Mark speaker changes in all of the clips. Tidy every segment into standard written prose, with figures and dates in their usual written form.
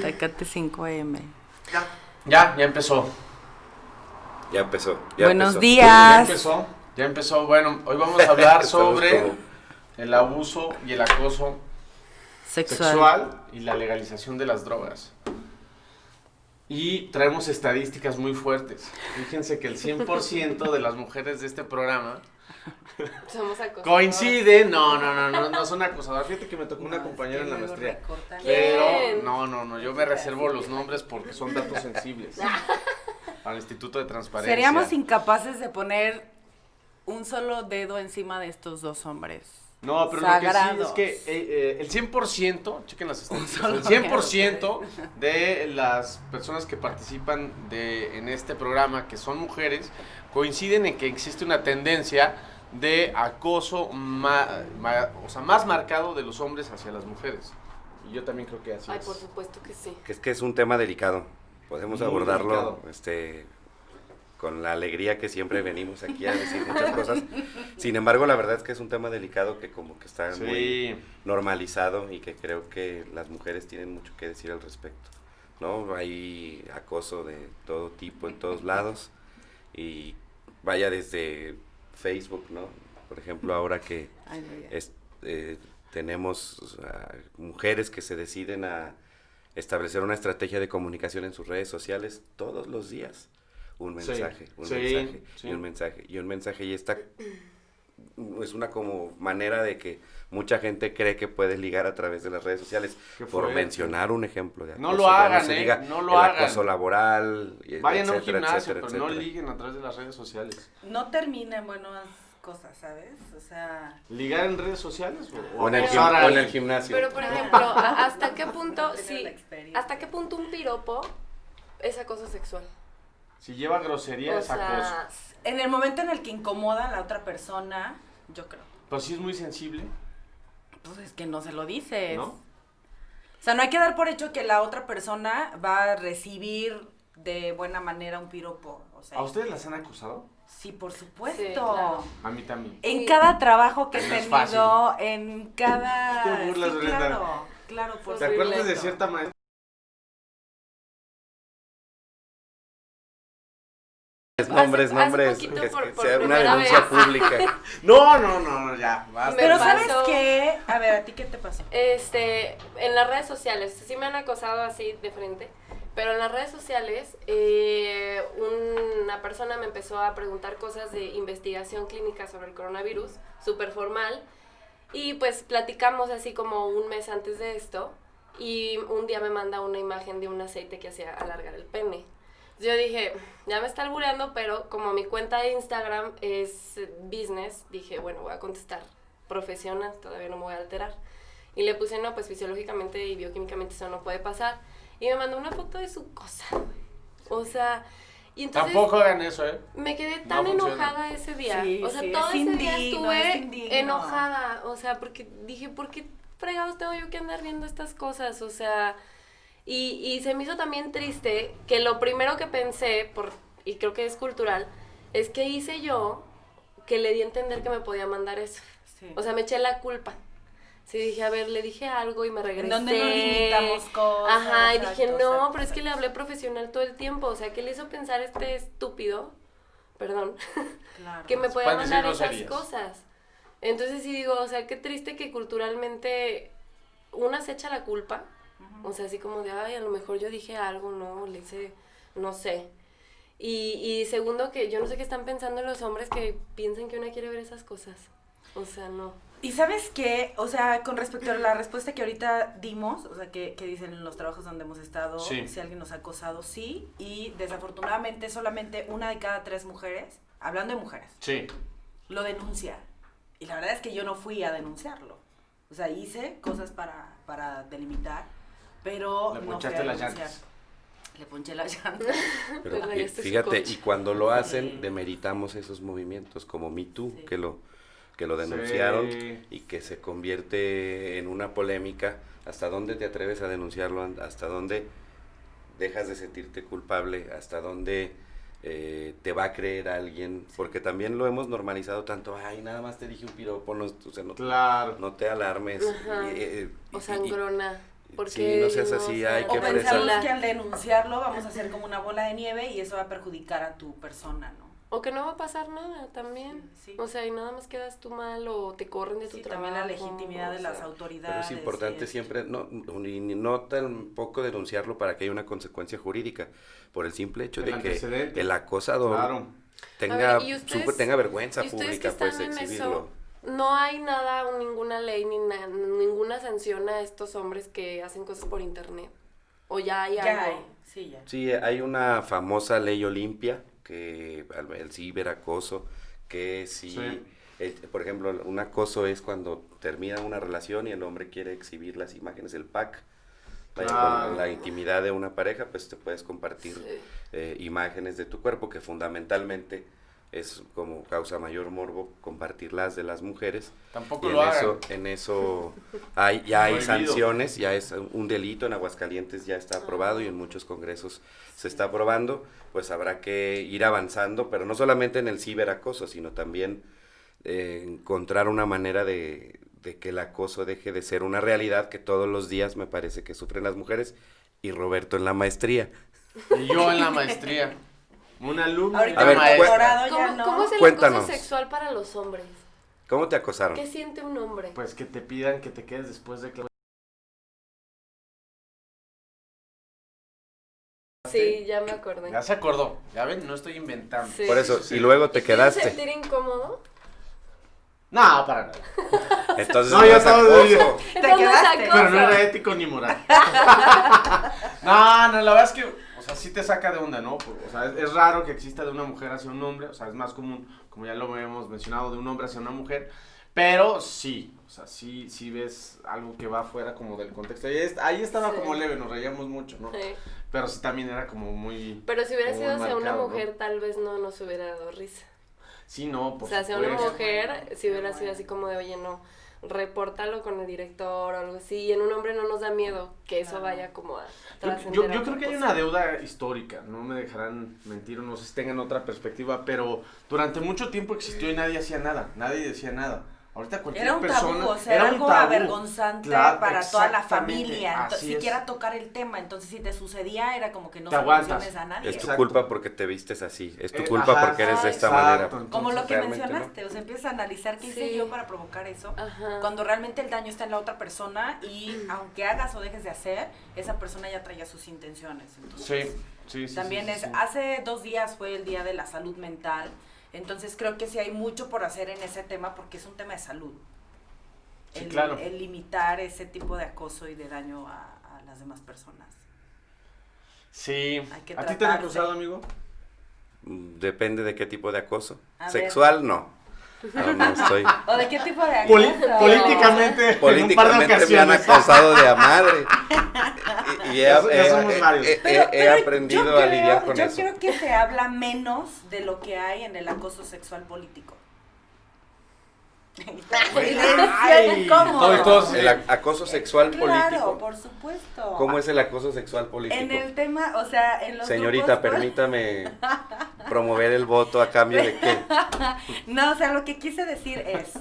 Speaker 1: Tecate 5M.
Speaker 2: Ya empezó.
Speaker 3: Ya empezó.
Speaker 1: Buenos
Speaker 3: empezó.
Speaker 1: días.
Speaker 2: Ya empezó. Bueno, hoy vamos a hablar sobre el abuso y el acoso sexual y la legalización de las drogas. Y traemos estadísticas muy fuertes. Fíjense que el 100% de las mujeres de este programa
Speaker 4: somos acosadoras.
Speaker 2: coinciden. No son acosadoras. Fíjate que me tocó una compañera en la maestría. Pero no, yo me reservo los nombres porque son datos sensibles. Al Instituto de Transparencia.
Speaker 1: Seríamos incapaces de poner un solo dedo encima de estos dos hombres.
Speaker 2: No, pero
Speaker 1: sagrados.
Speaker 2: Lo que sí es que el 100%, chequen las estadísticas, el 100% de las personas que participan en este programa, que son mujeres, coinciden en que existe una tendencia de acoso más marcado de los hombres hacia las mujeres. Y yo también creo que así
Speaker 4: Ay,
Speaker 2: es.
Speaker 4: por supuesto que sí.
Speaker 3: Que es que es un tema delicado. Podemos
Speaker 2: Muy
Speaker 3: abordarlo
Speaker 2: delicado.
Speaker 3: Con la alegría que siempre venimos aquí a decir muchas cosas. Sin embargo, la verdad es que es un tema delicado que como que está muy normalizado y que creo que las mujeres tienen mucho que decir al respecto, ¿no? Hay acoso de todo tipo en todos lados y vaya desde Facebook, ¿no? Por ejemplo, ahora que tenemos mujeres que se deciden a establecer una estrategia de comunicación en sus redes sociales todos los días. Un mensaje, y un mensaje, y esta es una como manera de que mucha gente cree que puede ligar a través de las redes sociales, por mencionar un ejemplo de acoso.
Speaker 2: No lo hagan,
Speaker 3: no lo hagan. Acoso laboral,
Speaker 2: vayan a un gimnasio,
Speaker 3: etcétera,
Speaker 2: pero no liguen a través de las redes sociales.
Speaker 1: No termina en buenas cosas, ¿sabes? O sea...
Speaker 2: ¿Ligar en redes sociales?
Speaker 3: O en el gimnasio.
Speaker 4: Pero, por ejemplo, ¿hasta qué punto un piropo es acoso sexual?
Speaker 2: Si lleva grosería es acoso.
Speaker 1: En el momento en el que incomoda a la otra persona, yo creo.
Speaker 2: Pues sí es muy sensible.
Speaker 1: Pues es que no se lo dices.
Speaker 2: ¿No?
Speaker 1: O sea, no hay que dar por hecho que la otra persona va a recibir de buena manera un piropo. O sea,
Speaker 2: ¿A ustedes las han acusado?
Speaker 1: Sí, por supuesto.
Speaker 4: Sí, claro.
Speaker 2: A mí también.
Speaker 1: En cada trabajo que he
Speaker 2: No es
Speaker 1: tenido, en cada...
Speaker 2: Te burlas,
Speaker 1: sí,
Speaker 2: Brenda.
Speaker 1: claro, por
Speaker 2: ¿Te
Speaker 1: supuesto.
Speaker 2: acuerdas de cierta maestra?
Speaker 3: Nombres,
Speaker 4: hace
Speaker 3: que
Speaker 4: por
Speaker 3: sea una
Speaker 4: primera
Speaker 3: denuncia
Speaker 4: vez.
Speaker 3: pública.
Speaker 2: No, ya, basta.
Speaker 1: Pero
Speaker 4: Me
Speaker 1: ¿sabes
Speaker 4: pasó-
Speaker 1: qué? A ver, ¿a ti qué te pasó?
Speaker 4: En las redes sociales, sí me han acosado así de frente, pero en las redes sociales una persona me empezó a preguntar cosas de investigación clínica sobre el coronavirus, súper formal, y pues platicamos así como un mes antes de esto, y un día me manda una imagen de un aceite que hacía alargar el pene. Yo dije, ya me está albureando, pero como mi cuenta de Instagram es business, dije, bueno, voy a contestar profesional, todavía no me voy a alterar. Y le puse, no, pues fisiológicamente y bioquímicamente eso no puede pasar. Y me mandó una foto de su cosa, güey. O sea, y entonces...
Speaker 2: Tampoco hagan eso,
Speaker 4: Me quedé tan
Speaker 2: No funciona.
Speaker 4: enojada ese día.
Speaker 1: Sí,
Speaker 4: o sea,
Speaker 1: sí,
Speaker 4: todo
Speaker 1: es
Speaker 4: ese día
Speaker 1: indigno, es
Speaker 4: estuve
Speaker 1: indigno.
Speaker 4: enojada. O sea, porque dije, ¿por qué fregados tengo yo que andar viendo estas cosas? O sea... Y se me hizo también triste que lo primero que pensé, y creo que es cultural, es que hice yo que le di a entender que me podía mandar eso.
Speaker 1: Sí.
Speaker 4: O sea, me eché la culpa. Sí, dije, a ver, le dije algo y me regresé.
Speaker 1: ¿En dónde no limitamos cosas?
Speaker 4: Ajá, y dije,
Speaker 1: Exacto,
Speaker 4: no,
Speaker 1: exacto,
Speaker 4: pero es que le
Speaker 1: exacto.
Speaker 4: hablé profesional todo el tiempo. O sea, que le hizo pensar este estúpido, perdón,
Speaker 1: Claro.
Speaker 4: que me podía
Speaker 2: Pueden decir
Speaker 4: mandar esas
Speaker 2: groserías.
Speaker 4: cosas. Entonces sí digo, o sea, qué triste que culturalmente una se echa la culpa. O sea, así como de, ay, a lo mejor yo dije algo, no, le hice, no sé. Y segundo, que yo no sé qué están pensando los hombres que piensan que una quiere ver esas cosas. O sea, no.
Speaker 1: ¿Y sabes qué? O sea, con respecto a la respuesta que ahorita dimos, o sea, que dicen en los trabajos donde hemos estado,
Speaker 2: Sí.
Speaker 1: si alguien nos ha acosado, sí, y desafortunadamente solamente 1 de cada 3 mujeres, hablando de mujeres,
Speaker 2: Sí.
Speaker 1: lo denuncia. Y la verdad es que yo no fui a denunciarlo. O sea, hice cosas para delimitar, pero
Speaker 2: Le
Speaker 1: no fui
Speaker 2: ponchaste
Speaker 1: a
Speaker 2: las
Speaker 1: denunciar.
Speaker 2: llantas.
Speaker 1: Le ponché las llantas.
Speaker 3: Pero
Speaker 4: Le rayaste su
Speaker 3: fíjate,
Speaker 4: coche.
Speaker 3: y cuando lo hacen,
Speaker 1: Sí.
Speaker 3: demeritamos esos movimientos como Me Too,
Speaker 1: Sí.
Speaker 3: que lo denunciaron
Speaker 2: Sí.
Speaker 3: y que se convierte en una polémica. ¿Hasta dónde te atreves a denunciarlo? ¿Hasta dónde dejas de sentirte culpable? ¿Hasta dónde te va a creer alguien, porque también lo hemos normalizado tanto, ay, nada más te dije un piropo, no, o sea, no te alarmes.
Speaker 4: O sangrona.
Speaker 3: Sí, no seas así, ay,
Speaker 1: o
Speaker 3: qué
Speaker 1: pensamos
Speaker 3: fresa.
Speaker 1: que al denunciarlo vamos a hacer como una bola de nieve y eso va a perjudicar a tu persona, ¿no?
Speaker 4: O que no va a pasar nada también.
Speaker 1: Sí.
Speaker 4: O sea, y nada más quedas tú mal o te corren de tu
Speaker 1: Sí,
Speaker 4: trabajo.
Speaker 1: también la legitimidad de las
Speaker 3: Pero
Speaker 1: autoridades.
Speaker 3: es importante siempre, no tampoco denunciarlo para que haya una consecuencia jurídica, por el simple hecho de que el acosador tenga, tenga vergüenza pública, pues, exhibirlo.
Speaker 4: No hay nada, ninguna ley, ninguna sanción a estos hombres que hacen cosas por internet. O ya hay algo.
Speaker 1: Ya.
Speaker 3: Sí, hay una famosa ley Olimpia, que el ciberacoso, que por ejemplo, un acoso es cuando termina una relación y el hombre quiere exhibir las imágenes, el pack, con la intimidad de una pareja, pues te puedes compartir imágenes de tu cuerpo, que fundamentalmente es como causa mayor morbo compartirlas de las mujeres.
Speaker 2: Tampoco lo hagan.
Speaker 3: En eso ya hay sanciones, ya es un delito. En Aguascalientes ya está aprobado y en muchos congresos se está aprobando. Pues habrá que ir avanzando, pero no solamente en el ciberacoso, sino también encontrar una manera de que el acoso deje de ser una realidad que todos los días me parece que sufren las mujeres, y Roberto en la maestría.
Speaker 2: Y yo en la maestría. Un alumno.
Speaker 1: Ahorita
Speaker 3: A ver,
Speaker 4: ¿Cómo es el
Speaker 3: Cuéntanos.
Speaker 4: acoso sexual para los hombres?
Speaker 3: ¿Cómo te acosaron?
Speaker 4: ¿Qué siente un hombre?
Speaker 2: Pues que te pidan que te quedes después de que...
Speaker 4: Sí, ya me acordé.
Speaker 2: Ya se acordó, ya ven, no estoy inventando.
Speaker 4: Sí.
Speaker 3: Por eso,
Speaker 2: Sí.
Speaker 3: y luego te
Speaker 4: ¿Te
Speaker 3: quedaste.
Speaker 4: sentir incómodo?
Speaker 2: No, para nada.
Speaker 3: Entonces
Speaker 2: No,
Speaker 3: no
Speaker 2: yo
Speaker 3: es
Speaker 2: todo
Speaker 3: acoso.
Speaker 2: digo.
Speaker 1: Te
Speaker 4: Entonces,
Speaker 1: quedaste.
Speaker 4: acoso.
Speaker 2: Pero no era ético ni moral. No, la verdad es que, o sea, sí te saca de onda, ¿no? O sea, es raro que exista de una mujer hacia un hombre, o sea, es más común, como ya lo hemos mencionado, de un hombre hacia una mujer, pero sí, o sea, sí ves algo que va fuera como del contexto. Ahí estaba como leve, nos reíamos mucho, ¿no?
Speaker 4: Sí.
Speaker 2: Pero sí también era como muy...
Speaker 4: Pero si hubiera
Speaker 2: como
Speaker 4: sido
Speaker 2: muy
Speaker 4: hacia una
Speaker 2: marcado,
Speaker 4: mujer, tal vez no nos hubiera dado risa.
Speaker 2: Sí, no, por
Speaker 4: O sea, hacia una
Speaker 2: supuesto.
Speaker 4: mujer, si hubiera sido así como de, oye, no, repórtalo con el director o algo así. Y en un hombre no nos da miedo que eso vaya como a trascender.
Speaker 2: Yo creo que hay una deuda histórica, no me dejarán mentir o no sé si tengan otra perspectiva, pero durante mucho tiempo existió y nadie hacía nada, nadie decía nada. Ahorita cualquier
Speaker 1: Era un
Speaker 2: persona...
Speaker 1: tabú, o sea, era
Speaker 2: un
Speaker 1: algo
Speaker 2: tabú.
Speaker 1: avergonzante
Speaker 2: Claro,
Speaker 1: para toda la
Speaker 2: exactamente,
Speaker 1: familia,
Speaker 2: así
Speaker 1: siquiera
Speaker 2: es.
Speaker 1: tocar el tema, entonces si te sucedía era como que no
Speaker 2: Te
Speaker 1: se
Speaker 2: aguantas.
Speaker 1: menciones a nadie.
Speaker 3: Es tu
Speaker 2: Exacto.
Speaker 3: culpa porque te vistes así, es tu culpa
Speaker 2: Ajá,
Speaker 3: porque eres de esta
Speaker 2: exacto,
Speaker 3: manera.
Speaker 2: entonces,
Speaker 1: Como lo que
Speaker 3: realmente
Speaker 1: mencionaste, o sea, empiezas a analizar qué hice
Speaker 4: Sí.
Speaker 1: yo para provocar eso,
Speaker 4: Ajá.
Speaker 1: cuando realmente el daño está en la otra persona y aunque hagas o dejes de hacer, esa persona ya traía sus intenciones. Entonces,
Speaker 2: Sí.
Speaker 1: también
Speaker 2: sí,
Speaker 1: es,
Speaker 2: sí.
Speaker 1: hace 2 días fue el Día de la Salud Mental, entonces creo que sí hay mucho por hacer en ese tema porque es un tema de salud.
Speaker 2: Sí, claro.
Speaker 1: El limitar ese tipo de acoso y de daño a las demás personas.
Speaker 2: Sí.
Speaker 1: Hay que
Speaker 2: ¿A ti te han
Speaker 1: tratarse.
Speaker 2: acusado, amigo?
Speaker 3: Depende de qué tipo de acoso.
Speaker 1: A
Speaker 3: Sexual, no. No estoy.
Speaker 1: ¿O de qué tipo de acoso?
Speaker 2: Políticamente, en un par de
Speaker 3: Políticamente me han
Speaker 2: ocasiones.
Speaker 3: acosado de a madre. Y
Speaker 2: Ya somos varios.
Speaker 3: he aprendido
Speaker 1: yo
Speaker 3: a lidiar con
Speaker 1: yo
Speaker 3: eso.
Speaker 1: creo que se habla menos de lo que hay en el acoso sexual político.
Speaker 2: Ay,
Speaker 1: ¿Cómo?
Speaker 2: todos-
Speaker 3: El acoso sexual
Speaker 1: Claro,
Speaker 3: político.
Speaker 1: por supuesto.
Speaker 3: ¿Cómo es el acoso sexual político?
Speaker 1: En el tema, o sea, en los
Speaker 3: Señorita,
Speaker 1: grupos,
Speaker 3: permítame promover el voto a cambio de qué.
Speaker 1: No, o sea, lo que quise decir es,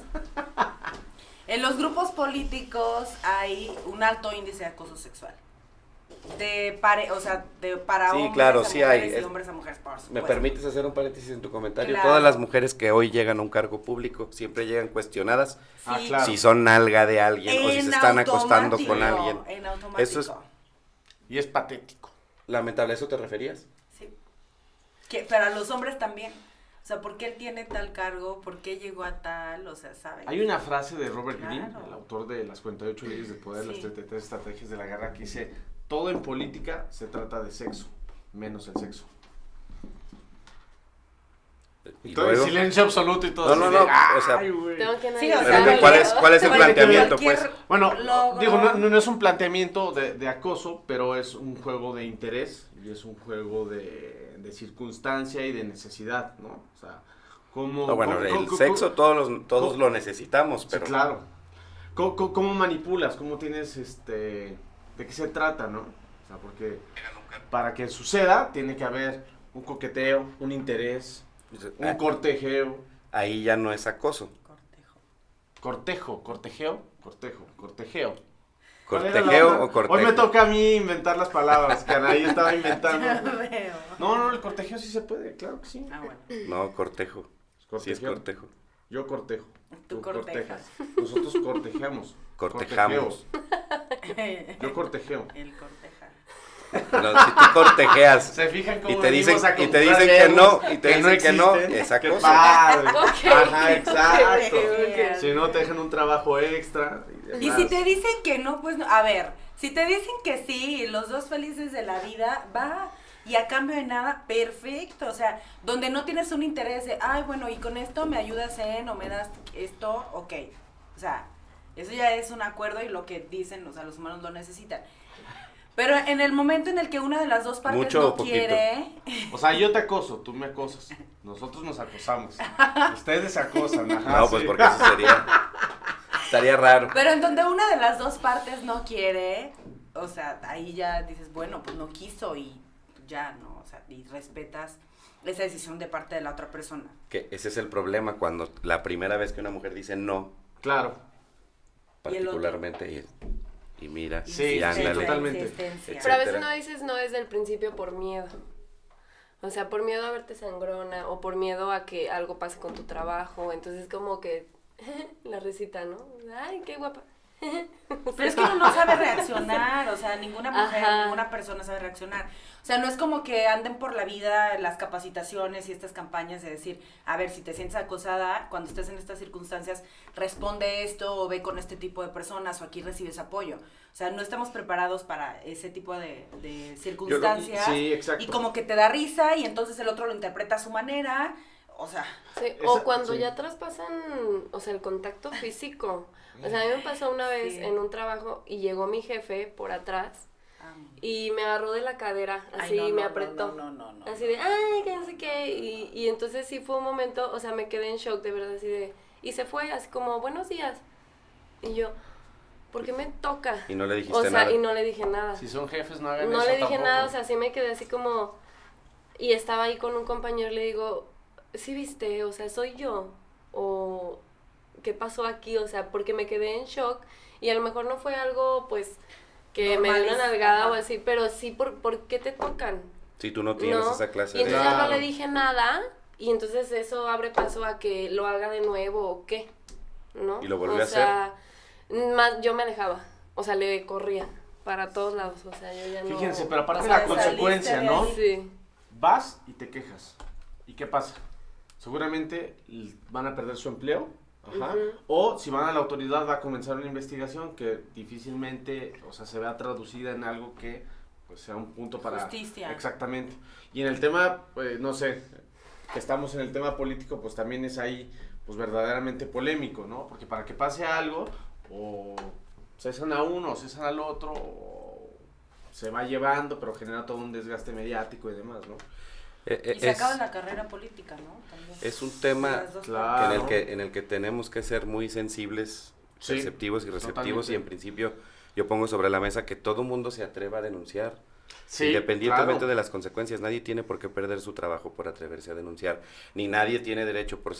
Speaker 1: en los grupos políticos hay un alto índice de acoso sexual. Para
Speaker 3: Sí,
Speaker 1: hombres
Speaker 3: claro,
Speaker 1: a
Speaker 3: sí
Speaker 1: mujeres
Speaker 3: hay.
Speaker 1: y hombres a mujeres, por
Speaker 3: ¿Me
Speaker 1: supuesto.
Speaker 3: permites hacer un paréntesis en tu comentario?
Speaker 1: Claro.
Speaker 3: Todas las mujeres que hoy llegan a un cargo público siempre llegan cuestionadas
Speaker 1: Sí,
Speaker 2: Ah, claro.
Speaker 3: si son nalga de alguien o si se
Speaker 1: en
Speaker 3: están acostando
Speaker 1: automático,
Speaker 3: con alguien.
Speaker 1: En automático.
Speaker 3: Eso es
Speaker 2: Y es patético.
Speaker 3: lamentable. ¿A eso te referías?
Speaker 1: Sí. Pero a los hombres también. O sea, ¿por qué él tiene tal cargo? ¿Por qué llegó a tal? O sea, ¿saben?
Speaker 2: Hay una frase de Robert
Speaker 1: Claro.
Speaker 2: Greene, el autor de las 48 leyes del poder, las
Speaker 1: Sí.
Speaker 2: 33 estrategias de la guerra, que dice, todo en política se trata de sexo, menos el sexo.
Speaker 3: Y
Speaker 2: Todo
Speaker 3: luego-
Speaker 2: en silencio absoluto y todo
Speaker 3: No,
Speaker 2: así
Speaker 3: no,
Speaker 2: de,
Speaker 3: no, o sea,
Speaker 2: "Ay, güey".
Speaker 4: Tengo que
Speaker 1: Sí, o
Speaker 3: Pero
Speaker 1: sea,
Speaker 3: ¿cuál es el
Speaker 2: Bueno,
Speaker 3: planteamiento,
Speaker 1: cualquier
Speaker 3: pues?
Speaker 2: Bueno,
Speaker 1: logro.
Speaker 2: digo, no es un planteamiento de acoso, pero es un juego de interés y es un juego de circunstancia y de necesidad, ¿no? O sea, ¿cómo...
Speaker 3: No, bueno,
Speaker 2: cómo-
Speaker 3: el
Speaker 2: cómo-
Speaker 3: sexo todos lo necesitamos,
Speaker 2: Sí,
Speaker 3: pero
Speaker 2: claro. ¿Cómo manipulas? ¿Cómo tienes, de qué se trata, no? O sea, porque para que suceda tiene que haber un coqueteo, un interés, un cortejeo.
Speaker 3: Ahí ya no es acoso.
Speaker 2: Cortejeo.
Speaker 3: ¿Cortejeo o cortejo?
Speaker 2: Hoy me toca a mí inventar las palabras, que Anaí estaba inventando.
Speaker 1: Ya veo.
Speaker 2: No, el cortejeo sí se puede, claro que sí.
Speaker 1: Ah, bueno.
Speaker 3: No, cortejo. Sí es cortejo.
Speaker 2: Yo cortejo.
Speaker 1: Tú cortejas.
Speaker 2: Nosotros cortejamos.
Speaker 3: Cortejamos.
Speaker 2: Yo cortejeo.
Speaker 1: El corteja.
Speaker 3: No, si tú cortejeas
Speaker 2: ¿Se fijan cómo
Speaker 3: y te dicen,
Speaker 2: venimos a
Speaker 3: que
Speaker 2: conjugar
Speaker 3: no,
Speaker 2: verbos
Speaker 3: y te dicen que no,
Speaker 2: existen?
Speaker 3: es
Speaker 2: ¡Qué
Speaker 3: acoso.
Speaker 2: padre!
Speaker 4: Ok.
Speaker 2: Ajá, exacto.
Speaker 1: Ok.
Speaker 2: Si no, te dejan un trabajo extra.
Speaker 1: Y
Speaker 2: demás.
Speaker 1: si te dicen que no, pues no. A ver, si te dicen que sí, los dos felices de la vida, va. Y a cambio de nada, perfecto. O sea, donde no tienes un interés de, ay, bueno, y con esto me ayudas o me das esto, ok. O sea, eso ya es un acuerdo y lo que dicen, o sea, los humanos lo necesitan. Pero en el momento en el que una de las dos partes
Speaker 3: ¿Mucho
Speaker 1: no
Speaker 3: o poquito?
Speaker 1: quiere,
Speaker 2: O sea, yo te acoso, tú me acosas. Nosotros nos acosamos. Ustedes se acosan, ajá.
Speaker 3: No, pues
Speaker 2: sí.
Speaker 3: porque eso estaría raro.
Speaker 1: pero en donde una de las dos partes no quiere, o sea, ahí ya dices, bueno, pues no quiso y ya, ¿no? O sea, y respetas esa decisión de parte de la otra persona.
Speaker 3: Que ese es el problema cuando la primera vez que una mujer dice no,
Speaker 2: Claro.
Speaker 1: Y el otro.
Speaker 3: particularmente, y mira,
Speaker 2: Sí,
Speaker 3: y
Speaker 2: sí,
Speaker 3: ándale.
Speaker 2: totalmente.
Speaker 1: Insistencia.
Speaker 4: Pero a veces
Speaker 3: etcétera.
Speaker 4: no dices no desde el principio por miedo. O sea, por miedo a verte sangrona o por miedo a que algo pase con tu trabajo. Entonces como que la risita, ¿no? Ay, qué guapa.
Speaker 1: Pero es que uno no sabe reaccionar, o sea, ninguna mujer,
Speaker 4: Ajá.
Speaker 1: ninguna persona sabe reaccionar. O sea, no es como que anden por la vida las capacitaciones y estas campañas de decir, a ver, si te sientes acosada, cuando estés en estas circunstancias, responde esto o ve con este tipo de personas o aquí recibes apoyo. O sea, no estamos preparados para ese tipo de circunstancias.
Speaker 2: Sí, exacto.
Speaker 1: Y como que te da risa y entonces el otro lo interpreta a su manera. O sea,
Speaker 4: Sí,
Speaker 2: Esa-
Speaker 4: o cuando
Speaker 2: sí.
Speaker 4: ya traspasan, o sea, el contacto físico. O sea, a mí me pasó una vez
Speaker 1: Sí.
Speaker 4: en un trabajo y llegó mi jefe por atrás y me agarró de la cadera, así
Speaker 1: ay, no,
Speaker 4: me
Speaker 1: no,
Speaker 4: apretó.
Speaker 1: no.
Speaker 4: Así de, ay, que no sé qué. Y entonces sí fue un momento, o sea, me quedé en shock, de verdad, así de. Y se fue, así como, buenos días. Y yo, ¿por qué me toca?
Speaker 3: Y no le dijiste
Speaker 4: O sea,
Speaker 3: nada.
Speaker 4: y no le dije nada.
Speaker 2: Si son jefes, no hagan
Speaker 4: No
Speaker 2: eso
Speaker 4: le dije
Speaker 2: tampoco.
Speaker 4: nada, o sea, sí me quedé así como. Y estaba ahí con un compañero y le digo, ¿sí viste? O sea, ¿soy yo? O ¿qué pasó aquí? O sea, porque me quedé en shock y a lo mejor no fue algo, pues, que me dio una
Speaker 1: Normaliza,
Speaker 4: nalgada
Speaker 1: ajá.
Speaker 4: o así, pero sí, ¿por qué te tocan?
Speaker 3: Si tú no tienes
Speaker 4: ¿No?
Speaker 3: esa clase
Speaker 4: Y entonces ya no
Speaker 2: Claro.
Speaker 4: le dije nada y entonces eso abre paso a que lo haga de nuevo o qué, ¿no?
Speaker 3: ¿Y lo volvió
Speaker 4: o
Speaker 3: a hacer?
Speaker 4: sea, más, yo me alejaba, o sea, le corría para todos lados, o sea, yo ya no...
Speaker 2: Fíjense, pero aparte
Speaker 1: O
Speaker 2: de
Speaker 1: sea,
Speaker 2: la consecuencia,
Speaker 1: saliste de
Speaker 2: ¿no?
Speaker 1: ahí.
Speaker 4: Sí.
Speaker 2: Vas y te quejas. ¿Y qué pasa? Seguramente van a perder su empleo. Ajá.
Speaker 4: Ujú.
Speaker 2: O si van a la autoridad va a comenzar una investigación que difícilmente, o sea, se vea traducida en algo que pues sea un punto para
Speaker 1: Justicia.
Speaker 2: Exactamente. Y en el tema, no sé, que estamos en el tema político, pues también es ahí pues verdaderamente polémico, ¿no? Porque para que pase algo o cesan a uno, o cesan al otro, o se va llevando, pero genera todo un desgaste mediático y demás, ¿no?
Speaker 1: Y se acaba la carrera política, ¿no? También.
Speaker 3: Es un tema
Speaker 1: Las dos
Speaker 2: Claro.
Speaker 3: en el que tenemos que ser muy sensibles,
Speaker 2: Sí,
Speaker 3: perceptivos y receptivos,
Speaker 2: totalmente.
Speaker 3: y en principio yo pongo sobre la mesa que todo mundo se atreva a denunciar,
Speaker 2: Sí,
Speaker 3: independientemente
Speaker 2: claro.
Speaker 3: de las consecuencias. Nadie tiene por qué perder su trabajo por atreverse a denunciar, ni nadie tiene derecho por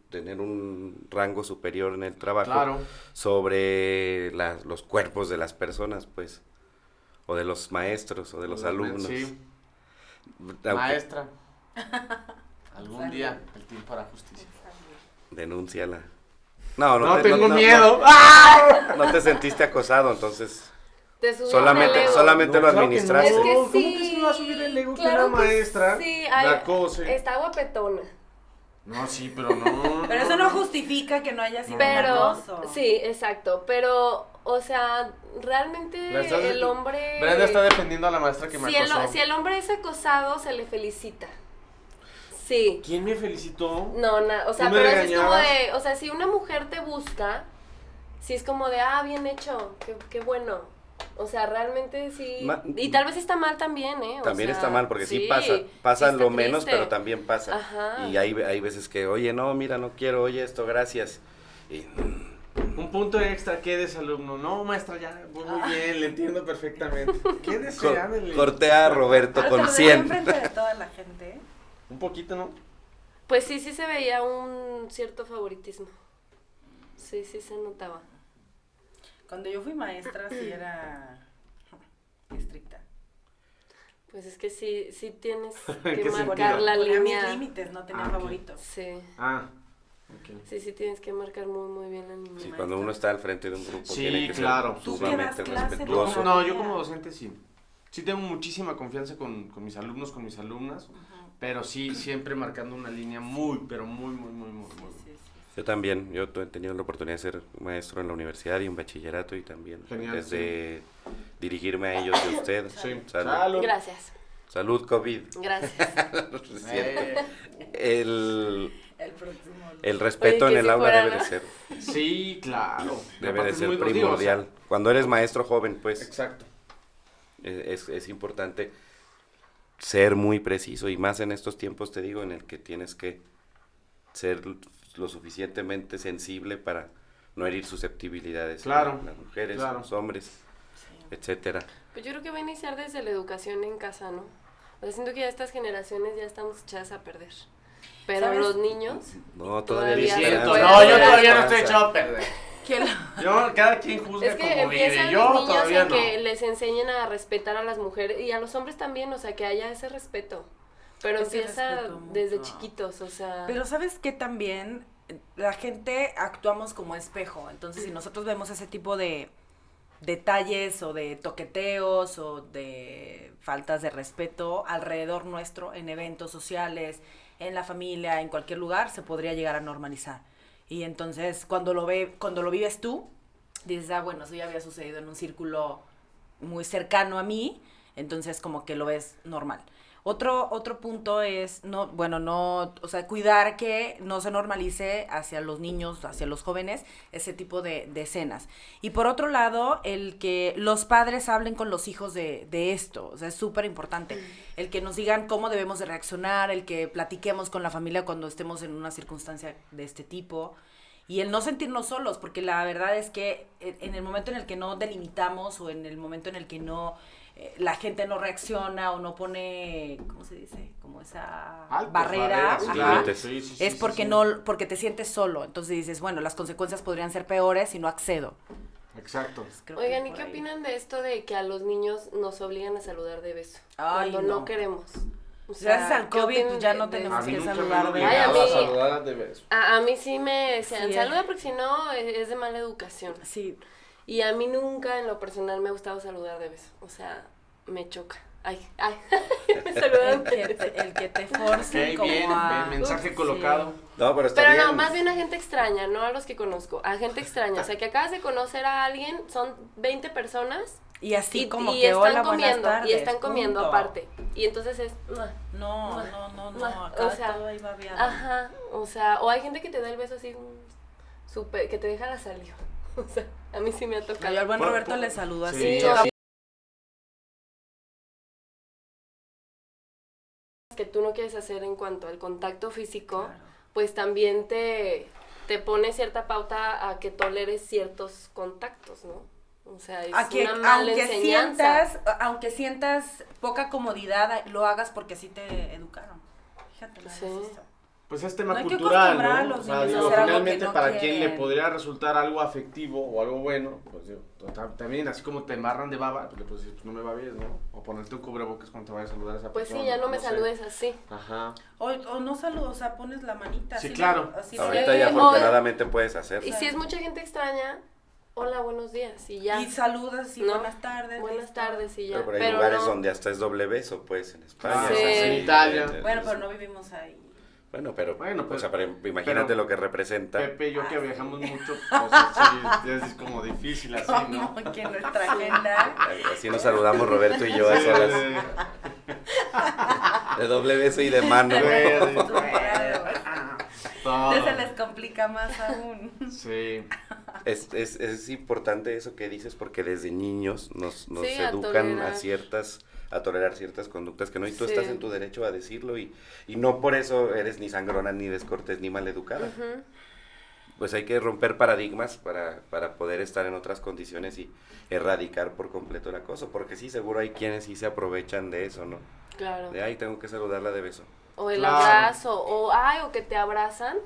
Speaker 3: tener un rango superior en el trabajo
Speaker 2: Claro.
Speaker 3: sobre los cuerpos de las personas, pues, o de los maestros o de los alumnos.
Speaker 2: Sí.
Speaker 3: Aunque-
Speaker 2: Maestra. Algún día el tiempo para justicia.
Speaker 3: Denúnciala. No,
Speaker 2: No,
Speaker 3: te-
Speaker 2: tengo
Speaker 3: no-
Speaker 2: miedo.
Speaker 3: No te sentiste acosado, entonces
Speaker 4: Te subió el
Speaker 3: solamente
Speaker 4: ego.
Speaker 3: solamente lo
Speaker 2: claro que
Speaker 3: administraste.
Speaker 4: Es que
Speaker 2: ¿Cómo
Speaker 4: sí.
Speaker 2: que se me va a subir el ego que
Speaker 4: claro
Speaker 2: una maestra
Speaker 4: sí,
Speaker 2: me
Speaker 4: ay,
Speaker 2: acose?
Speaker 4: está guapetona.
Speaker 2: No, sí, pero no.
Speaker 1: Pero eso no justifica que no haya sido un
Speaker 4: Pero,
Speaker 1: acoso.
Speaker 4: sí, exacto, pero, o sea, realmente
Speaker 2: La estás-
Speaker 4: el hombre...
Speaker 2: Brenda está defendiendo a la maestra que me
Speaker 4: si el,
Speaker 2: acosó.
Speaker 4: si el hombre es acosado, se le felicita. Sí.
Speaker 2: ¿Quién me felicitó?
Speaker 4: No, o sea,
Speaker 2: ¿Tú me
Speaker 4: pero eso es como
Speaker 2: regañabas?
Speaker 4: de, o sea, si una mujer te busca, sí es como de, bien hecho, qué bueno. O sea, realmente sí. Y tal vez está mal también, ¿eh? O
Speaker 3: También
Speaker 4: sea,
Speaker 3: está mal, porque sí
Speaker 4: sí
Speaker 3: pasa
Speaker 4: está
Speaker 3: lo menos,
Speaker 4: triste.
Speaker 3: pero también pasa.
Speaker 4: Ajá.
Speaker 3: Y hay veces que, oye, no, mira, no quiero, oye, esto, gracias. Y
Speaker 2: Un punto extra, quédese alumno. No, maestra, ya, voy muy bien, le entiendo perfectamente. Quédese, ándale.
Speaker 3: cortea a Roberto
Speaker 1: Pero te
Speaker 3: con
Speaker 1: lo decía
Speaker 3: 100.
Speaker 1: enfrente de toda la gente.
Speaker 2: Un poquito, ¿no?
Speaker 4: Pues sí se veía un cierto favoritismo. Sí se notaba.
Speaker 1: Cuando yo fui maestra sí era estricta.
Speaker 4: Pues es que sí tienes
Speaker 2: ¿En
Speaker 4: que
Speaker 2: qué
Speaker 4: marcar
Speaker 2: sentido?
Speaker 4: la
Speaker 1: Ponía mis
Speaker 4: línea.
Speaker 1: límites, no tenía
Speaker 2: Ah, ok.
Speaker 1: favoritos.
Speaker 4: Sí.
Speaker 2: Ok.
Speaker 4: Sí tienes que marcar muy bien la línea.
Speaker 3: Sí, cuando uno está al frente de un grupo
Speaker 2: Sí,
Speaker 3: tiene que
Speaker 2: claro.
Speaker 3: ser
Speaker 1: ¿Tú
Speaker 3: sumamente
Speaker 1: qué das clase,
Speaker 3: respetuoso.
Speaker 1: no?
Speaker 2: Yo como docente sí. Sí tengo muchísima confianza con mis alumnos, con mis alumnas, pero sí siempre marcando una línea pero muy.
Speaker 1: Sí.
Speaker 3: Yo también, yo he tenido la oportunidad de ser maestro en la universidad y en bachillerato y también
Speaker 2: Genial,
Speaker 3: desde dirigirme a ellos y a usted.
Speaker 2: Sí.
Speaker 3: Salud.
Speaker 4: Gracias.
Speaker 3: Salud, COVID.
Speaker 4: Gracias.
Speaker 3: Es cierto. El
Speaker 1: El próximo.
Speaker 3: el respeto
Speaker 4: Oye,
Speaker 3: en
Speaker 4: que
Speaker 3: el
Speaker 4: si
Speaker 3: aula
Speaker 4: fuera,
Speaker 3: debe
Speaker 4: ¿no?
Speaker 3: de ser,
Speaker 2: Sí, claro.
Speaker 3: debe
Speaker 2: Aparte
Speaker 3: de
Speaker 2: es
Speaker 3: ser
Speaker 2: muy- digo,
Speaker 3: primordial.
Speaker 2: o sea,
Speaker 3: Cuando eres maestro joven, pues
Speaker 2: exacto.
Speaker 3: es importante ser muy preciso y más en estos tiempos, te digo, en el que tienes que ser lo suficientemente sensible para no herir susceptibilidades
Speaker 2: Claro,
Speaker 3: de las mujeres,
Speaker 2: claro.
Speaker 3: los hombres, etcétera.
Speaker 4: Pues yo creo que va a iniciar desde la educación en casa, ¿no? O sea, siento que ya estas generaciones ya estamos echadas a perder. Pero
Speaker 1: ¿Sabes?
Speaker 4: los niños...
Speaker 3: No, todavía
Speaker 4: Todavía
Speaker 3: hay
Speaker 4: se
Speaker 3: esperanza.
Speaker 4: puede.
Speaker 2: No, yo
Speaker 4: Esperanza.
Speaker 2: todavía no estoy echado a perder.
Speaker 1: ¿Quién?
Speaker 2: Yo, cada quien juzga
Speaker 4: Es que
Speaker 2: como vive.
Speaker 4: empiezan
Speaker 2: Yo
Speaker 4: los niños
Speaker 2: todavía
Speaker 4: en
Speaker 2: no.
Speaker 4: que les enseñen a respetar a las mujeres y a los hombres también, o sea, que haya ese respeto. Pero
Speaker 1: Ese
Speaker 4: empieza
Speaker 1: respeto mutuo.
Speaker 4: desde chiquitos, o sea...
Speaker 1: Pero ¿sabes qué también? La gente actuamos como espejo, entonces si nosotros vemos ese tipo de detalles o de toqueteos o de faltas de respeto alrededor nuestro, en eventos sociales, en la familia, en cualquier lugar, se podría llegar a normalizar. Y entonces cuando lo vives tú, dices, ah, bueno, eso ya había sucedido en un círculo muy cercano a mí, entonces como que lo ves normal. Otro punto es, o sea, cuidar que no se normalice hacia los niños, hacia los jóvenes, ese tipo de escenas. Y por otro lado, el que los padres hablen con los hijos de esto, o sea, es súper importante. El que nos digan cómo debemos de reaccionar, el que platiquemos con la familia cuando estemos en una circunstancia de este tipo. Y el no sentirnos solos, porque la verdad es que en el momento en el que no delimitamos o en el momento en el que no la gente no reacciona o no pone, ¿cómo se dice? Como esa
Speaker 2: Altos,
Speaker 1: barrera,
Speaker 2: barreras,
Speaker 1: ajá,
Speaker 3: límites.
Speaker 2: Sí,
Speaker 1: es
Speaker 2: sí,
Speaker 1: porque
Speaker 2: sí.
Speaker 1: porque te sientes solo. Entonces dices, bueno, las consecuencias podrían ser peores si no accedo.
Speaker 2: Exacto.
Speaker 1: Creo que
Speaker 4: Oigan, ¿y
Speaker 1: por
Speaker 4: qué
Speaker 1: ahí.
Speaker 4: opinan de esto de que a los niños nos obligan a saludar de beso?
Speaker 1: Ay,
Speaker 4: cuando no
Speaker 1: no.
Speaker 4: queremos. O sea,
Speaker 1: Gracias al
Speaker 4: ¿qué
Speaker 1: COVID,
Speaker 4: opinan
Speaker 1: pues ya
Speaker 4: de-
Speaker 1: no
Speaker 4: de
Speaker 1: tenemos
Speaker 2: A mí
Speaker 1: que
Speaker 2: nunca me
Speaker 1: saludar
Speaker 2: han
Speaker 1: de
Speaker 4: Ay, a
Speaker 2: obligado a
Speaker 4: mí-
Speaker 2: saludar de beso.
Speaker 4: A mí sí me decían,
Speaker 1: Sí.
Speaker 4: saluda porque si no es de mala educación.
Speaker 1: Sí,
Speaker 4: Y a mí nunca en lo personal me ha gustado saludar de beso. O sea, me choca. Ay, me saludan de beso.
Speaker 1: el que te force
Speaker 2: Ok,
Speaker 1: como
Speaker 2: bien,
Speaker 1: a...
Speaker 2: mensaje
Speaker 1: Sí.
Speaker 2: colocado.
Speaker 3: No, pero está
Speaker 4: Pero
Speaker 3: bien.
Speaker 4: no, más bien a gente extraña, no a los que conozco, a gente extraña. O sea, que acabas de conocer a alguien, son 20 personas
Speaker 1: Y así como
Speaker 4: y
Speaker 1: que
Speaker 4: están
Speaker 1: hola, buenas
Speaker 4: comiendo,
Speaker 1: tardes.
Speaker 4: y están comiendo
Speaker 1: punto.
Speaker 4: aparte. Y entonces es...
Speaker 1: No, acá
Speaker 4: O sea,
Speaker 1: todo ahí babeado.
Speaker 4: Ajá, o sea, o hay gente que te da el beso así, súper, que te deja la saliva. O sea, a mí sí me ha
Speaker 1: No,
Speaker 4: tocado.
Speaker 1: yo al buen
Speaker 2: Por-
Speaker 1: Roberto
Speaker 2: por-
Speaker 1: le saludo así.
Speaker 2: Sí,
Speaker 4: yo
Speaker 2: así.
Speaker 4: Que tú no quieres hacer en cuanto al contacto físico,
Speaker 1: Claro.
Speaker 4: pues también te pone cierta pauta a que toleres ciertos contactos, ¿no? O sea, es
Speaker 1: A que,
Speaker 4: una mala enseñanza.
Speaker 1: aunque sientas poca comodidad, lo hagas porque así te educaron. Fíjate, no
Speaker 4: Sí.
Speaker 1: hagas esto.
Speaker 2: Pues es tema
Speaker 1: No hay que
Speaker 2: cultural,
Speaker 1: acostumbrar a
Speaker 2: ¿no?
Speaker 1: los
Speaker 2: O sea,
Speaker 1: niños a
Speaker 2: digo,
Speaker 1: hacer algo que
Speaker 2: finalmente
Speaker 1: no
Speaker 2: para quien le
Speaker 1: quieren.
Speaker 2: podría resultar algo afectivo o algo bueno, pues digo, también así como te embarran de baba, pues le puedes decir, pues no me va bien, ¿no? O ponerte un cubrebocas cuando te vayas a saludar a esa
Speaker 4: Pues sí,
Speaker 2: persona.
Speaker 4: ya no me
Speaker 2: sé.
Speaker 4: saludes así.
Speaker 2: Ajá.
Speaker 1: O no saludos, o sea, pones la manita.
Speaker 2: Sí,
Speaker 1: así,
Speaker 2: claro.
Speaker 1: Así
Speaker 3: Ahorita
Speaker 4: Sí,
Speaker 3: ya
Speaker 4: o-
Speaker 3: afortunadamente puedes hacerlo.
Speaker 4: Y si es mucha gente extraña, hola, buenos días, y ya.
Speaker 1: Y saludas y
Speaker 4: ¿No?
Speaker 1: buenas tardes.
Speaker 4: Buenas
Speaker 1: listo.
Speaker 4: tardes y ya.
Speaker 3: Pero hay lugares
Speaker 4: no.
Speaker 3: donde hasta es doble beso, pues, en España.
Speaker 2: Ah,
Speaker 4: Sí.
Speaker 3: es así.
Speaker 2: en Italia.
Speaker 1: Bueno, pero no vivimos ahí.
Speaker 3: Bueno, pero,
Speaker 2: Bueno,
Speaker 3: o sea, pero imagínate
Speaker 2: pero-
Speaker 3: lo que representa.
Speaker 2: Pepe y yo que
Speaker 1: Ah,
Speaker 2: viajamos
Speaker 1: sí.
Speaker 2: mucho, pues sí, es como difícil así, ¿no?
Speaker 1: Como que nuestra agenda.
Speaker 3: Así nos saludamos Roberto y yo a solas. De doble beso y de mano.
Speaker 1: Ya se les complica más aún.
Speaker 2: Sí.
Speaker 3: Es importante eso que dices porque desde niños nos
Speaker 4: Sí, a
Speaker 3: educan
Speaker 4: tolerar.
Speaker 3: a tolerar ciertas conductas que no, y tú
Speaker 4: Sí.
Speaker 3: estás en tu derecho a decirlo y no por eso eres ni sangrona, ni descortés, ni maleducada.
Speaker 4: Ujú.
Speaker 3: pues hay que romper paradigmas para poder estar en otras condiciones y erradicar por completo el acoso, porque sí, seguro hay quienes sí se aprovechan de eso, ¿no?
Speaker 4: Claro.
Speaker 3: De ahí tengo que saludarla de beso.
Speaker 4: O el
Speaker 2: Claro.
Speaker 4: abrazo, o que te abrazan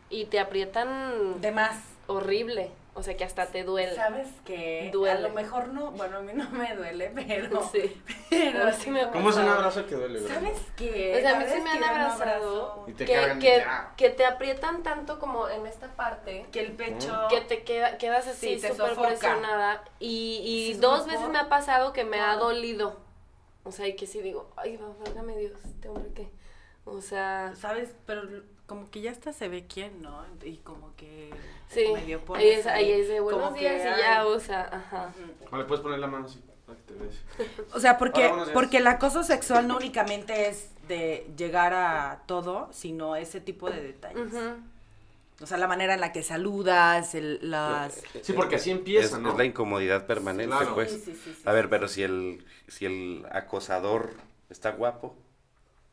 Speaker 4: y te aprietan
Speaker 1: De más.
Speaker 4: horrible, o sea que hasta te duele.
Speaker 1: ¿Sabes qué?
Speaker 4: Duele.
Speaker 1: A lo mejor no, bueno, a mí no me duele, pero...
Speaker 4: Sí.
Speaker 1: pero
Speaker 4: A mí sí me ha
Speaker 2: ¿Cómo es un
Speaker 4: pasado.
Speaker 2: abrazo que duele, güey?
Speaker 1: ¿Sabes qué?
Speaker 4: O sea, a mí
Speaker 1: La
Speaker 4: sí
Speaker 1: vez
Speaker 4: me han
Speaker 1: que dan un
Speaker 4: abrazado
Speaker 1: abrazo,
Speaker 2: Y te
Speaker 4: que,
Speaker 2: cargan y
Speaker 4: que,
Speaker 2: ya.
Speaker 4: que te aprietan tanto como en esta parte,
Speaker 1: que el pecho...
Speaker 4: que te quedas así
Speaker 1: Sí, te
Speaker 4: súper
Speaker 1: sofoca.
Speaker 4: presionada y
Speaker 1: Sí, es
Speaker 4: dos
Speaker 1: un
Speaker 4: veces
Speaker 1: poco.
Speaker 4: me ha pasado que me ha
Speaker 1: Claro.
Speaker 4: dolido. O sea, y que sí digo, ay, válgame Dios, este hombre qué. O sea,
Speaker 1: ¿Sabes? Pero como que ya hasta se ve quién, ¿no? Y como que...
Speaker 4: sí,
Speaker 1: medio pones
Speaker 4: ahí es de buenos
Speaker 1: como que,
Speaker 4: días y ya,
Speaker 1: ay.
Speaker 4: o sea, ajá.
Speaker 1: Ujú.
Speaker 2: Vale, puedes poner la mano así, para que te veas.
Speaker 1: O sea, porque,
Speaker 2: Hola, buenos días.
Speaker 1: porque el acoso sexual no únicamente es de llegar a todo, sino ese tipo de detalles.
Speaker 4: Ujú.
Speaker 1: O sea, la manera en la que saludas, las...
Speaker 2: Sí, porque así empieza,
Speaker 3: es,
Speaker 2: ¿no?
Speaker 3: es la incomodidad permanente,
Speaker 2: Claro.
Speaker 3: pues.
Speaker 1: Sí,
Speaker 3: A ver, pero si el acosador está guapo,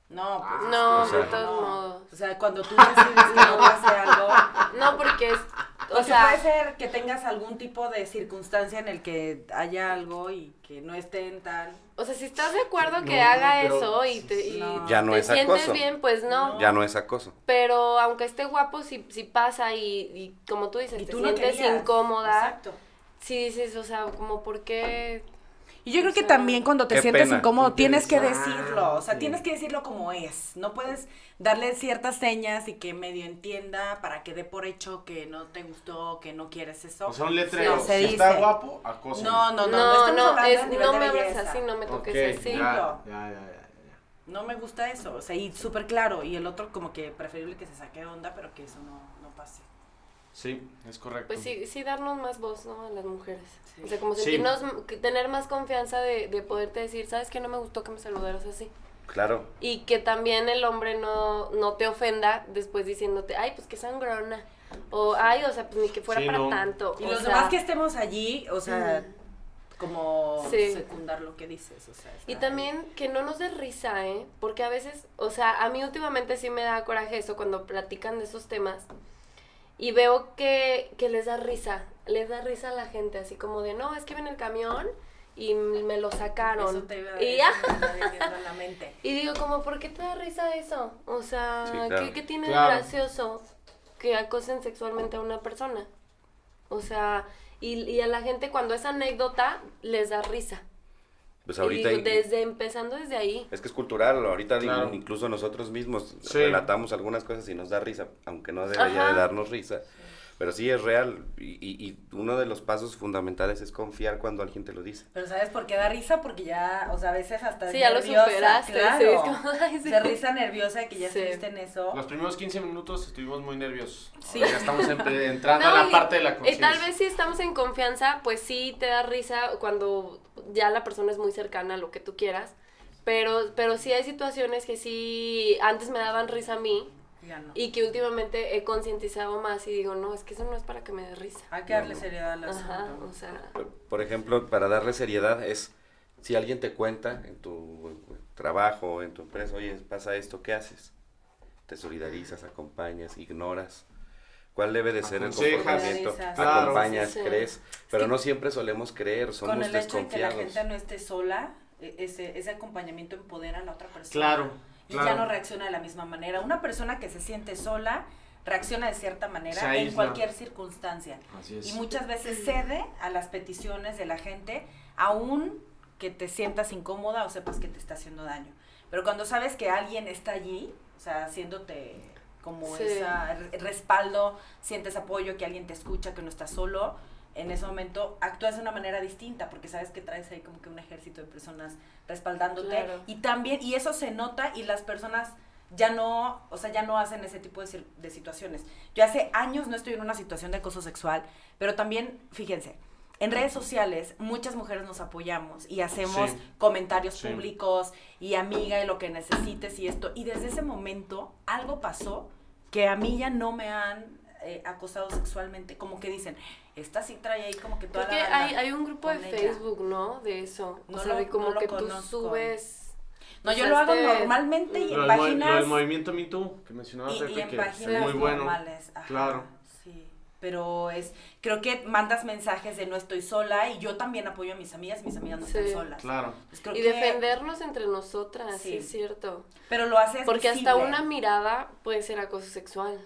Speaker 1: No, pues...
Speaker 4: No,
Speaker 3: O sea,
Speaker 4: de todos modos.
Speaker 1: O sea, cuando tú decides que no va a hacer algo...
Speaker 4: No, porque es, o
Speaker 1: Porque
Speaker 4: sea,
Speaker 1: puede ser que tengas algún tipo de circunstancia en el que haya algo y que no estén tan...
Speaker 4: o sea, si estás de acuerdo que
Speaker 2: No,
Speaker 4: haga
Speaker 2: pero-
Speaker 4: eso y
Speaker 1: No.
Speaker 3: Ya no
Speaker 4: te
Speaker 3: es
Speaker 4: sientes
Speaker 3: acoso.
Speaker 4: bien, pues no.
Speaker 3: ya no es acoso.
Speaker 4: Pero aunque esté guapo, si pasa y como tú dices,
Speaker 1: Y
Speaker 4: te
Speaker 1: tú no
Speaker 4: sientes
Speaker 1: querías.
Speaker 4: incómoda,
Speaker 1: Exacto.
Speaker 4: si dices, o sea, como por qué...
Speaker 1: Y yo creo
Speaker 4: O
Speaker 1: que
Speaker 4: sea,
Speaker 1: también cuando te
Speaker 3: qué
Speaker 1: sientes
Speaker 3: pena.
Speaker 1: incómodo tienes que
Speaker 2: Interesante.
Speaker 1: decirlo, o sea, tienes que decirlo como es, no puedes darle ciertas señas y que medio entienda para que dé por hecho que no te gustó, que no quieres eso.
Speaker 2: O sea, un letrero.
Speaker 1: No, se
Speaker 2: si está
Speaker 1: dice.
Speaker 2: guapo, acoso.
Speaker 1: No,
Speaker 4: No,
Speaker 1: estamos
Speaker 4: no,
Speaker 1: hablando
Speaker 4: es,
Speaker 1: a nivel
Speaker 4: no
Speaker 1: de
Speaker 4: me hables
Speaker 1: belleza.
Speaker 4: así, no me toques
Speaker 2: Ok,
Speaker 4: así.
Speaker 2: ya.
Speaker 1: No me gusta eso, o sea, y súper claro, y el otro como que preferible que se saque de onda, pero que eso no pase.
Speaker 2: Sí, es correcto.
Speaker 4: Pues sí darnos más voz, ¿no? A las mujeres.
Speaker 1: Sí.
Speaker 4: O sea, como
Speaker 2: Sí.
Speaker 4: sentirnos, tener más confianza de poderte decir, ¿sabes qué? No me gustó que me saludaras así.
Speaker 3: Claro.
Speaker 4: Y que también el hombre no te ofenda después diciéndote, ay, pues qué sangrona. O, ay, o sea, pues ni que fuera
Speaker 2: Sí,
Speaker 4: para
Speaker 2: no.
Speaker 4: tanto.
Speaker 1: Y
Speaker 4: o
Speaker 1: los
Speaker 4: sea,
Speaker 1: demás que estemos allí, o sea, como
Speaker 4: Sí.
Speaker 1: secundar lo que dices, o sea.
Speaker 4: Y
Speaker 1: está
Speaker 4: también que no nos dé risa, ¿eh? Porque a veces, o sea, a mí últimamente sí me da coraje eso cuando platican de esos temas. Y veo que les da risa a la gente, así como de, no, es que viene el camión y me lo sacaron.
Speaker 1: Eso te iba a
Speaker 4: Y
Speaker 1: decir,
Speaker 4: ya.
Speaker 1: me está viniendo a la mente.
Speaker 4: Y digo, como, ¿por qué te da risa eso? O sea,
Speaker 3: Sí, claro.
Speaker 4: ¿qué tiene
Speaker 2: Claro.
Speaker 4: de gracioso que acosen sexualmente a una persona? O sea, y a la gente cuando es anécdota les da risa.
Speaker 3: Pues
Speaker 4: Y
Speaker 3: ahorita
Speaker 4: digo, empezando desde ahí.
Speaker 3: es que es cultural, ahorita
Speaker 2: Claro.
Speaker 3: incluso nosotros mismos
Speaker 2: Sí.
Speaker 3: relatamos algunas cosas y nos da risa, aunque no debería
Speaker 4: Ajá.
Speaker 3: de darnos risa. Pero sí es real y uno de los pasos fundamentales es confiar cuando alguien te lo dice.
Speaker 1: Pero ¿sabes por qué da risa? Porque ya, o sea, a veces hasta
Speaker 4: Sí, ya lo
Speaker 1: nerviosa,
Speaker 4: superaste,
Speaker 1: claro.
Speaker 4: sí, es como, ay, sí.
Speaker 1: De risa nerviosa de que ya
Speaker 4: Sí.
Speaker 1: estuviste en eso.
Speaker 2: Los primeros 15 minutos estuvimos muy nerviosos.
Speaker 1: Sí.
Speaker 2: Ahora ya estamos entrando
Speaker 4: No,
Speaker 2: a la
Speaker 4: y-
Speaker 2: parte de la
Speaker 4: y
Speaker 2: conciencia.
Speaker 4: tal vez si estamos en confianza, pues sí te da risa cuando ya la persona es muy cercana a lo que tú quieras. Pero sí hay situaciones que sí antes me daban risa a mí
Speaker 1: Ya no.
Speaker 4: y que últimamente he concientizado más y digo, no, es que eso no es para que me dé risa.
Speaker 1: Hay que darle
Speaker 3: No.
Speaker 1: seriedad al
Speaker 4: Ajá,
Speaker 1: asunto.
Speaker 4: o sea,
Speaker 3: Por ejemplo, para darle seriedad es, si alguien te cuenta en tu trabajo, en tu empresa, oye, pasa esto, ¿qué haces? Te solidarizas, acompañas, ignoras. ¿Cuál debe de ser el
Speaker 2: Aconsejas.
Speaker 3: comportamiento?
Speaker 1: Claro.
Speaker 3: Acompañas,
Speaker 4: Sí.
Speaker 3: crees, pero
Speaker 1: que
Speaker 3: no siempre solemos creer, somos
Speaker 1: Con el hecho de que la
Speaker 3: desconfiados.
Speaker 1: gente no esté sola, ese acompañamiento empodera a la otra persona.
Speaker 2: Claro,
Speaker 1: Y
Speaker 2: claro.
Speaker 1: ya no reacciona de la misma manera. Una persona que se siente sola reacciona de cierta
Speaker 2: Se
Speaker 1: manera en
Speaker 2: aísla.
Speaker 1: cualquier circunstancia.
Speaker 2: Así es.
Speaker 1: Y muchas veces cede a las peticiones de la gente, aún que te sientas incómoda o sepas que te está haciendo daño. Pero cuando sabes que alguien está allí, o sea, haciéndote como
Speaker 4: Sí.
Speaker 1: ese respaldo, sientes apoyo, que alguien te escucha, que no estás solo, en ese momento actúas de una manera distinta, porque sabes que traes ahí como que un ejército de personas respaldándote.
Speaker 4: Claro.
Speaker 1: Y también, y eso se nota y las personas ya no, o sea, ya no hacen ese tipo de situaciones. Yo hace años no estoy en una situación de acoso sexual, pero también, fíjense, en redes sociales muchas mujeres nos apoyamos y hacemos
Speaker 2: Sí.
Speaker 1: comentarios
Speaker 2: Sí.
Speaker 1: públicos y amiga y lo que necesites y esto. Y desde ese momento algo pasó que a mí ya no me han acosado sexualmente. Como que dicen, esta sí trae ahí como que toda
Speaker 4: creo que
Speaker 1: la banda
Speaker 4: hay un grupo de
Speaker 1: con ella".
Speaker 4: Facebook, ¿no? De eso.
Speaker 1: No
Speaker 4: o sea,
Speaker 1: lo-
Speaker 4: de como
Speaker 1: no lo
Speaker 4: que tú
Speaker 1: conozco.
Speaker 4: subes...
Speaker 1: No,
Speaker 4: o
Speaker 1: yo
Speaker 4: sea,
Speaker 1: lo hago normalmente y
Speaker 2: Lo
Speaker 1: en
Speaker 2: del
Speaker 1: páginas...
Speaker 2: movimiento Me Too que mencionabas,
Speaker 1: y
Speaker 2: Pepe,
Speaker 1: en
Speaker 2: que
Speaker 1: páginas
Speaker 2: es muy bueno.
Speaker 1: normales. Ajá,
Speaker 2: Claro.
Speaker 1: sí. pero creo que mandas mensajes de no estoy sola y yo también apoyo a mis amigas no están solas.
Speaker 2: Claro.
Speaker 1: Pues creo
Speaker 4: y
Speaker 1: que,
Speaker 4: defendernos entre nosotras, sí, es cierto.
Speaker 1: Pero lo haces
Speaker 4: porque
Speaker 1: visible.
Speaker 4: hasta una mirada puede ser acoso sexual.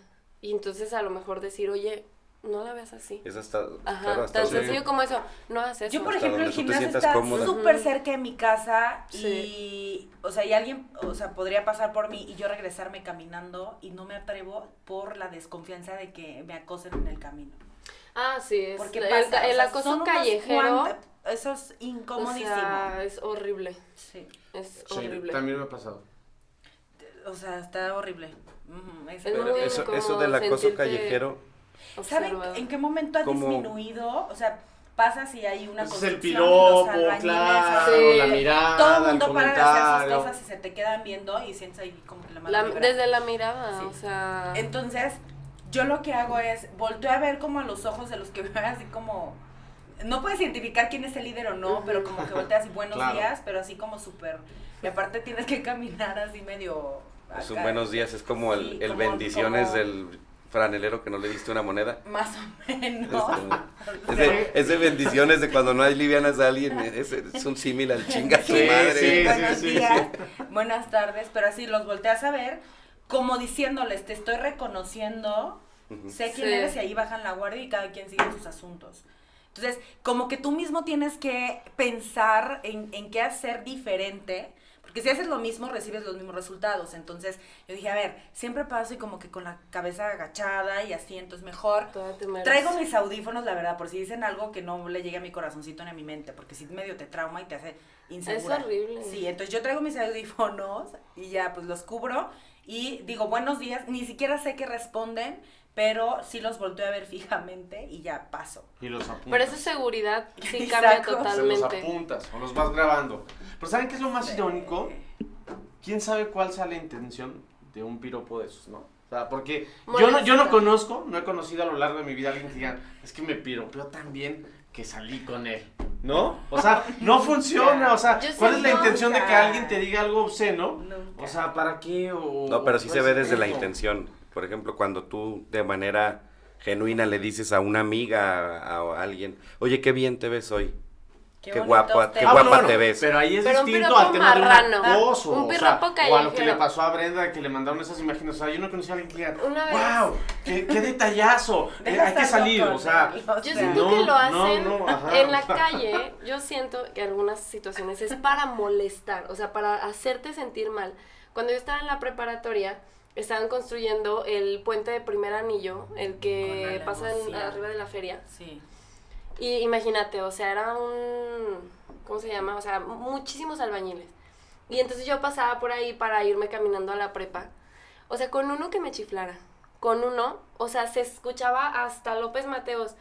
Speaker 4: Y entonces a lo mejor decir, oye, no la veas así.
Speaker 3: Es hasta,
Speaker 4: Ajá,
Speaker 3: claro, hasta
Speaker 4: tan
Speaker 3: donde-
Speaker 4: sencillo como eso, no haces eso.
Speaker 1: Yo, por
Speaker 3: Hasta
Speaker 1: ejemplo, el
Speaker 3: donde tú te
Speaker 1: gimnasio
Speaker 3: sientas
Speaker 1: está
Speaker 3: cómoda.
Speaker 1: súper
Speaker 4: Ujú.
Speaker 1: cerca de mi casa
Speaker 4: Sí.
Speaker 1: y, o sea, y alguien, o sea, podría pasar por mí y yo regresarme caminando y no me atrevo por la desconfianza de que me acosen en el camino.
Speaker 4: Ah, sí, es
Speaker 1: Porque
Speaker 4: el,
Speaker 1: pasa, o
Speaker 4: el
Speaker 1: sea,
Speaker 4: acoso
Speaker 1: son unos
Speaker 4: callejero,
Speaker 1: eso es
Speaker 4: o
Speaker 1: incomodísimo.
Speaker 4: sea, es horrible,
Speaker 1: Sí.
Speaker 4: es
Speaker 2: Sí,
Speaker 4: horrible.
Speaker 2: también me ha pasado.
Speaker 1: O sea, está horrible. Ujú,
Speaker 4: Es
Speaker 3: Pero
Speaker 4: muy
Speaker 3: eso
Speaker 4: incómodo
Speaker 3: del acoso
Speaker 4: sentirte
Speaker 3: callejero,
Speaker 1: ¿Saben
Speaker 4: observado.
Speaker 1: en qué momento ha
Speaker 3: ¿Cómo?
Speaker 1: disminuido? O sea, pasa si hay una
Speaker 2: Ese es el
Speaker 1: construcción,
Speaker 2: piropo,
Speaker 1: los albañiles,
Speaker 2: claro,
Speaker 4: Sí.
Speaker 2: la mirada,
Speaker 1: todo el mundo para de hacer
Speaker 2: comentario.
Speaker 1: sus cosas y se te quedan viendo y sientes ahí como que la mala vibra.
Speaker 4: Desde la mirada,
Speaker 1: Sí.
Speaker 4: o sea...
Speaker 1: Entonces, yo lo que hago es volteo a ver como a los ojos de los que veo así como... No puedes identificar quién es el líder o no, pero como que volteas y buenos
Speaker 2: Claro.
Speaker 1: días, pero así como súper... Y aparte tienes que caminar así medio...
Speaker 3: es un
Speaker 1: acá.
Speaker 3: buenos días, es como
Speaker 1: Sí,
Speaker 3: el
Speaker 1: como-
Speaker 3: bendiciones
Speaker 1: como-
Speaker 3: del franelero que no le diste una moneda.
Speaker 1: Más o menos.
Speaker 3: Es de bendiciones de cuando no hay livianas a alguien, es un símil al chinga tu
Speaker 2: Sí,
Speaker 3: madre.
Speaker 2: sí,
Speaker 1: Buenos
Speaker 2: sí,
Speaker 1: días, buenas tardes, pero así los volteas a ver, como diciéndoles, te estoy reconociendo,
Speaker 3: Ujú.
Speaker 1: sé quién
Speaker 4: Sí.
Speaker 1: eres y ahí bajan la guardia y cada quien sigue sus asuntos. Entonces, como que tú mismo tienes que pensar en qué hacer diferente, porque si haces lo mismo, recibes los mismos resultados. Entonces, yo dije, a ver, siempre paso y como que con la cabeza agachada y así, entonces mejor
Speaker 4: Toda tu mereces.
Speaker 1: traigo mis audífonos, la verdad, por si dicen algo que no le llegue a mi corazoncito ni a mi mente, porque si medio te trauma y te hace insegura.
Speaker 4: Es horrible.
Speaker 1: Sí, entonces yo traigo mis audífonos y ya pues los cubro y digo buenos días, ni siquiera sé qué responden, pero sí los volteo a ver fijamente y ya paso.
Speaker 2: Y los apuntas.
Speaker 4: Pero esa seguridad sí cambia
Speaker 1: Exacto.
Speaker 2: Se los
Speaker 4: totalmente.
Speaker 2: apuntas o los vas grabando. Pero ¿saben qué es lo más irónico? ¿Quién sabe cuál sea la intención de un piropo de esos, no? O sea, porque yo no conozco, no he conocido a lo largo de mi vida a alguien que diga, es que me piropeó tan bien que salí con él, ¿no? O sea, no funciona, o sea,
Speaker 4: Yo
Speaker 2: ¿cuál
Speaker 4: sí
Speaker 2: es la intención de que
Speaker 1: nunca.
Speaker 2: alguien te diga algo obsceno?
Speaker 1: Nunca.
Speaker 2: O sea, ¿para qué?
Speaker 3: No, pero sí se ve desde la
Speaker 2: eso.
Speaker 3: intención. Por ejemplo, cuando tú de manera genuina le dices a una amiga, a alguien, oye, qué bien te ves hoy. Qué
Speaker 1: bonitos
Speaker 3: guapa,
Speaker 1: te
Speaker 3: qué
Speaker 2: Ah,
Speaker 1: ves.
Speaker 3: guapa
Speaker 2: bueno,
Speaker 3: te ves.
Speaker 2: Pero ahí es
Speaker 4: Pero un
Speaker 2: distinto
Speaker 4: piropo
Speaker 2: al tema de
Speaker 4: marrano.
Speaker 2: un acoso.
Speaker 4: Un
Speaker 2: o sea,
Speaker 4: piropo
Speaker 2: o a lo que
Speaker 4: callejero.
Speaker 2: le pasó a Brenda, que le mandaron esas imágenes. O sea, yo no conocí a alguien que diga,
Speaker 4: Una vez.
Speaker 2: wow, qué detallazo,
Speaker 1: Deja
Speaker 2: hay que
Speaker 1: estar
Speaker 2: salir,
Speaker 1: loco,
Speaker 2: o sea.
Speaker 1: ¿no?
Speaker 4: Yo
Speaker 1: O sea,
Speaker 4: siento
Speaker 2: no,
Speaker 4: que lo
Speaker 2: no,
Speaker 4: hacen
Speaker 2: no, ajá.
Speaker 4: en la calle, yo siento que algunas situaciones es para molestar, o sea, para hacerte sentir mal. Cuando yo estaba en la preparatoria, estaban construyendo el puente de Primer Anillo, el
Speaker 1: Con
Speaker 4: que pasa
Speaker 1: alevosía.
Speaker 4: arriba de la feria.
Speaker 1: Sí.
Speaker 4: Y imagínate, o sea, era ¿cómo se llama? O sea, muchísimos albañiles. Y entonces yo pasaba por ahí para irme caminando a la prepa. O sea, con uno que me chiflara. Con uno, o sea, se escuchaba hasta López Mateos.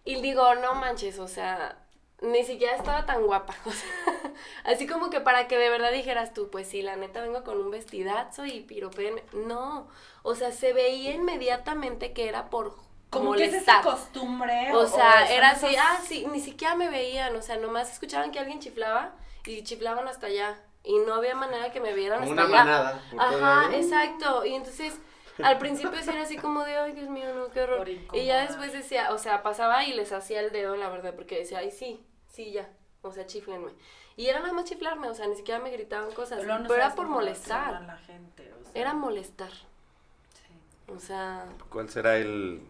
Speaker 4: Y digo, no manches, o sea, ni siquiera estaba tan guapa. O sea, así como que para que de verdad dijeras tú, pues sí, la neta vengo con un vestidazo y piropéenme. No, o sea, se veía inmediatamente que era por
Speaker 1: Como que es esa
Speaker 4: molestar.
Speaker 1: costumbre.
Speaker 4: O sea,
Speaker 1: son
Speaker 4: era así,
Speaker 1: esos-
Speaker 4: sí, ni siquiera me veían, o sea, nomás escuchaban que alguien chiflaba y chiflaban hasta allá. Y no había manera que me vieran
Speaker 2: Como
Speaker 4: hasta
Speaker 2: una
Speaker 4: allá.
Speaker 2: manada. por todo
Speaker 4: Ajá,
Speaker 2: el-
Speaker 4: exacto. Y entonces, al principio sí era así como de, ay, Dios mío, no, qué horror.
Speaker 1: Por
Speaker 4: Y
Speaker 1: incomodar.
Speaker 4: ya después decía, o sea, pasaba y les hacía el dedo, la verdad, porque decía, ay, sí, ya, o sea, chiflenme. Y era nada más chiflarme, o sea, ni siquiera me gritaban cosas,
Speaker 1: Pero no
Speaker 4: pero era
Speaker 1: sabes
Speaker 4: por
Speaker 1: cómo reacciona
Speaker 4: molestar.
Speaker 1: la gente, o sea,
Speaker 4: Era molestar,
Speaker 1: sí.
Speaker 4: o sea...
Speaker 3: ¿Cuál será el...?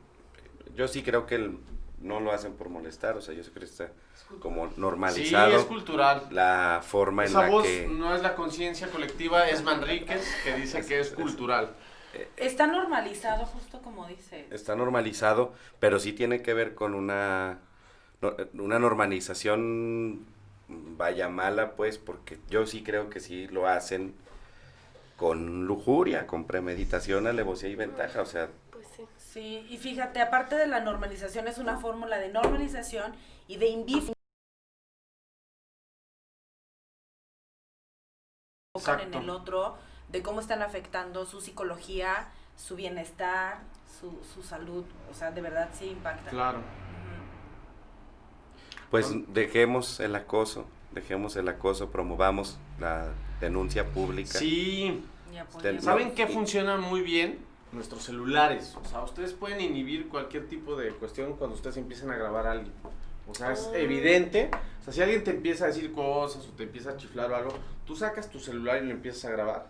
Speaker 3: Yo sí creo que no lo hacen por molestar, o sea, yo sí creo que está como
Speaker 2: Sí,
Speaker 3: normalizado
Speaker 2: es cultural.
Speaker 3: la forma en
Speaker 2: Esa
Speaker 3: la
Speaker 2: voz
Speaker 3: que...
Speaker 2: no es la conciencia colectiva, es Manríquez, que dice que es cultural.
Speaker 1: Está normalizado, justo como dices.
Speaker 3: Está normalizado, pero sí tiene que ver con una normalización, vaya mala, pues, porque yo sí creo que sí lo hacen con lujuria, con premeditación, alevosía y ventaja, o sea,
Speaker 4: Pues sí.
Speaker 1: Sí, y fíjate, aparte de la normalización, es una fórmula de normalización y de invisibilización en
Speaker 2: Exacto.
Speaker 1: el otro, de cómo están afectando su psicología, su bienestar, su salud. O sea, de verdad sí impacta.
Speaker 2: Claro.
Speaker 1: Ujú.
Speaker 3: pues dejemos el acoso, promovamos la denuncia pública.
Speaker 2: Sí.
Speaker 1: Y apoyemos.
Speaker 2: ¿Saben qué funciona muy bien? nuestros celulares. O sea, ustedes pueden inhibir cualquier tipo de cuestión cuando ustedes empiecen a grabar a alguien. O sea, es evidente. O sea, si alguien te empieza a decir cosas o te empieza a chiflar o algo, tú sacas tu celular y lo empiezas a grabar.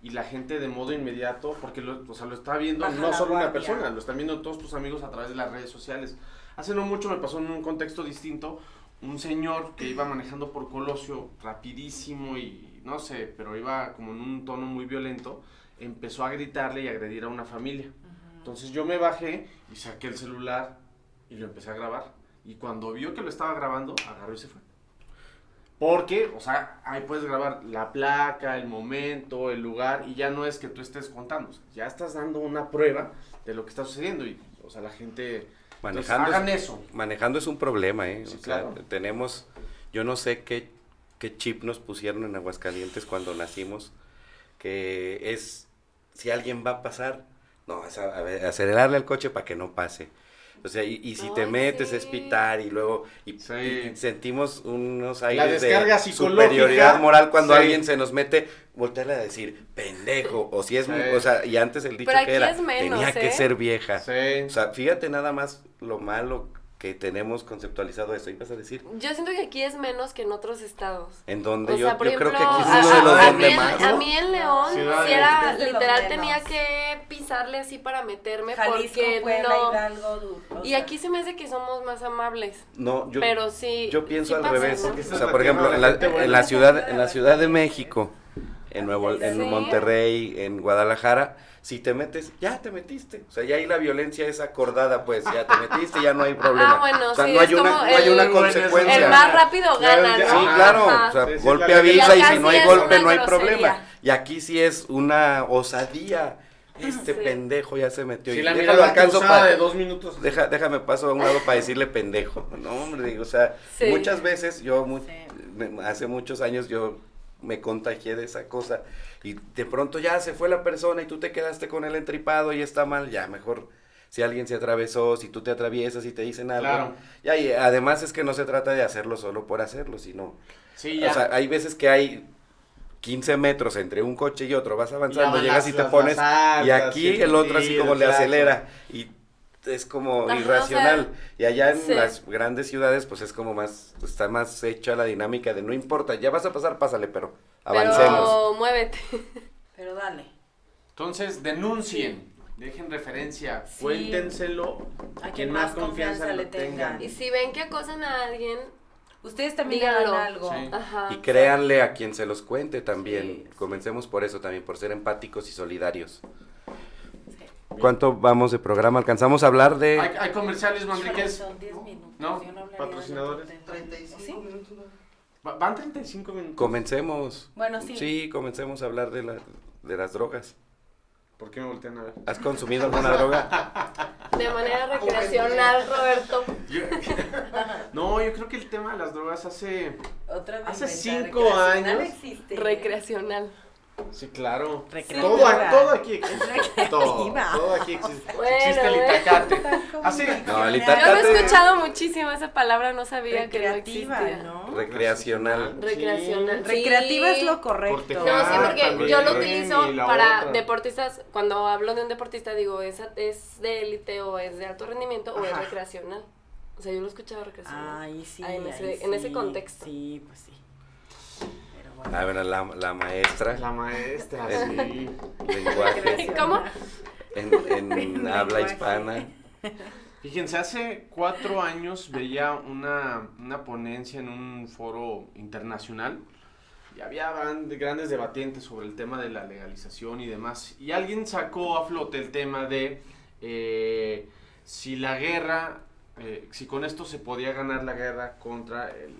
Speaker 2: Y la gente de modo inmediato, porque lo está viendo no solo una persona, lo están viendo todos tus amigos a través de las redes sociales. Hace no mucho me pasó en un contexto distinto, un señor que iba manejando por Colosio rapidísimo y no sé, pero iba como en un tono muy violento, empezó a gritarle y agredir a una familia. Entonces yo me bajé y saqué el celular y lo empecé a grabar. Y cuando vio que lo estaba grabando, agarró y se fue. Porque, o sea, ahí puedes grabar la placa, el momento, el lugar, y ya no es que tú estés contando, o sea, ya estás dando una prueba de lo que está sucediendo, y, o sea, la gente,
Speaker 3: manejando,
Speaker 2: hagan eso.
Speaker 3: Manejando es un problema, ¿eh?
Speaker 2: Sí,
Speaker 3: o sea,
Speaker 2: claro.
Speaker 3: tenemos, yo no sé qué chip nos pusieron en Aguascalientes cuando nacimos, que es, si alguien va a pasar, no, es a ver, acelerarle al coche para que no pase. O sea, y si te metes es pitar y luego y sentimos unos aires de superioridad moral cuando alguien se nos mete, voltearle a decir pendejo, o si es o sea, y antes el dicho
Speaker 4: pero
Speaker 3: que era
Speaker 4: menos,
Speaker 3: tenía que ser vieja.
Speaker 2: Sí.
Speaker 3: O sea, fíjate nada más lo malo que tenemos conceptualizado eso. ¿Y vas a decir?
Speaker 4: Yo siento que aquí es menos que en otros estados.
Speaker 3: En donde
Speaker 4: o sea,
Speaker 3: yo creo que aquí
Speaker 4: ejemplo,
Speaker 3: es uno de los donde más.
Speaker 4: A mí en León,
Speaker 2: Ciudades.
Speaker 4: si era
Speaker 1: Es de los
Speaker 4: literal,
Speaker 1: menos.
Speaker 4: tenía que pisarle así para meterme
Speaker 1: Jalisco,
Speaker 4: porque
Speaker 1: Puebla,
Speaker 4: no.
Speaker 1: Hidalgo,
Speaker 4: Y aquí se me hace que somos más amables.
Speaker 3: No,
Speaker 4: pero sí.
Speaker 3: Yo pienso
Speaker 4: sí
Speaker 3: al
Speaker 4: pasa,
Speaker 3: revés.
Speaker 4: ¿no?
Speaker 3: O sea, por ejemplo, en la Ciudad de México, en Monterrey, en Guadalajara, si te metes, ya te metiste. O sea, ya ahí la violencia es acordada, pues, ya te metiste, ya no hay problema.
Speaker 4: Bueno,
Speaker 3: o sea,
Speaker 4: sí,
Speaker 3: no hay una consecuencia.
Speaker 4: El más rápido gana, ¿no?
Speaker 3: Sí, claro.
Speaker 4: Ajá.
Speaker 3: O sea,
Speaker 2: Sí,
Speaker 3: golpe
Speaker 2: la
Speaker 3: avisa y
Speaker 4: acá
Speaker 3: si no
Speaker 4: sí
Speaker 3: hay
Speaker 4: es
Speaker 3: golpe
Speaker 4: una
Speaker 3: no hay
Speaker 4: grosería.
Speaker 3: problema. Y aquí sí es una osadía. Pendejo ya se metió.
Speaker 2: Si
Speaker 3: y
Speaker 2: la
Speaker 3: déjalo
Speaker 2: mirada
Speaker 3: alcanzo
Speaker 2: cruzada de 2 minutos.
Speaker 3: déjame paso a un lado para decirle pendejo. No, hombre, digo, o sea, muchas veces hace muchos años yo me contagié de esa cosa y de pronto ya se fue la persona y tú te quedaste con el entripado y está mal, ya mejor si alguien se atravesó, si tú te atraviesas y te dicen algo.
Speaker 2: Claro.
Speaker 3: Ya, y además es que no se trata de hacerlo solo por hacerlo, sino,
Speaker 2: Sí, ya.
Speaker 3: o sea, hay veces que hay 15 metros entre un coche y otro, vas avanzando,
Speaker 2: Ya,
Speaker 3: llegas y te
Speaker 2: las
Speaker 3: pones,
Speaker 2: altas,
Speaker 3: y aquí
Speaker 2: sí,
Speaker 3: el otro así como le
Speaker 2: claro.
Speaker 3: acelera, y es como
Speaker 4: Ajá,
Speaker 3: irracional,
Speaker 4: o sea,
Speaker 3: y allá en
Speaker 4: sí.
Speaker 3: las grandes ciudades, pues es como está más hecha la dinámica de no importa, ya vas a pasar, pásale, pero avancemos.
Speaker 4: Pero muévete.
Speaker 1: Pero dale.
Speaker 2: Entonces, denuncien, dejen referencia,
Speaker 1: Sí.
Speaker 2: cuéntenselo a quien más confianza
Speaker 1: le
Speaker 2: lo tengan.
Speaker 4: Y si ven que acosan a alguien,
Speaker 1: Ustedes también
Speaker 4: díganlo.
Speaker 1: hagan algo.
Speaker 2: Sí.
Speaker 4: ajá.
Speaker 3: Y créanle a quien se los cuente también,
Speaker 1: Sí.
Speaker 3: comencemos por eso también, por ser empáticos y solidarios.
Speaker 1: Sí.
Speaker 3: ¿Cuánto vamos de programa? ¿Alcanzamos a hablar de...?
Speaker 2: Hay comerciales,
Speaker 1: Híjole,
Speaker 2: Manriquez.
Speaker 1: son 10 minutos.
Speaker 2: No,
Speaker 1: yo hablaría
Speaker 2: patrocinadores.
Speaker 1: de-
Speaker 5: 35
Speaker 1: ¿Sí?
Speaker 5: minutos.
Speaker 2: Van 35 minutos.
Speaker 3: Comencemos.
Speaker 1: Bueno, sí.
Speaker 3: Sí, comencemos a hablar de las drogas.
Speaker 2: ¿Por qué me voltean a ver?
Speaker 3: ¿Has consumido alguna droga?
Speaker 4: De manera recreacional, Roberto.
Speaker 2: No, yo creo que el tema de las drogas hace
Speaker 1: Otra vez
Speaker 2: Hace
Speaker 1: inventar,
Speaker 2: 5
Speaker 1: recreacional
Speaker 2: años.
Speaker 1: existe.
Speaker 4: Recreacional.
Speaker 2: Sí, claro.
Speaker 1: Recreativa.
Speaker 2: Todo aquí existe.
Speaker 1: Recreativa.
Speaker 2: Todo aquí existe.
Speaker 4: Bueno,
Speaker 2: Existe el
Speaker 4: bueno.
Speaker 2: Itacate. Hace,
Speaker 3: No, el
Speaker 4: Yo
Speaker 3: Itacate.
Speaker 4: lo he escuchado muchísimo esa palabra, no sabía que no
Speaker 1: Recreativa,
Speaker 4: existía.
Speaker 1: ¿no?
Speaker 3: Recreacional.
Speaker 4: Recreacional.
Speaker 1: Recreativa
Speaker 4: Sí.
Speaker 1: es lo correcto.
Speaker 2: Cortejar.
Speaker 4: No, sí, porque
Speaker 2: también.
Speaker 4: yo lo
Speaker 2: Y
Speaker 4: utilizo
Speaker 2: la
Speaker 4: para
Speaker 2: otra.
Speaker 4: deportistas. Cuando hablo de un deportista, digo, ¿es de élite o es de alto rendimiento o es
Speaker 1: Ajá.
Speaker 4: recreacional? O sea, yo lo he escuchado recreacional.
Speaker 1: Ay, sí.
Speaker 4: Ah, en ese-
Speaker 1: ahí
Speaker 4: en ese
Speaker 1: sí.
Speaker 4: contexto.
Speaker 1: Sí, pues sí. Pero bueno.
Speaker 3: Ah, bueno, la maestra,
Speaker 2: la maestra, sí.
Speaker 3: lenguaje,
Speaker 4: ¿Cómo?
Speaker 3: en habla
Speaker 1: Lenguaje.
Speaker 3: hispana.
Speaker 2: Fíjense, hace 4 años veía una ponencia en un foro internacional y había grandes debatientes sobre el tema de la legalización y demás. Y alguien sacó a flote el tema de si la guerra, si con esto se podía ganar la guerra contra el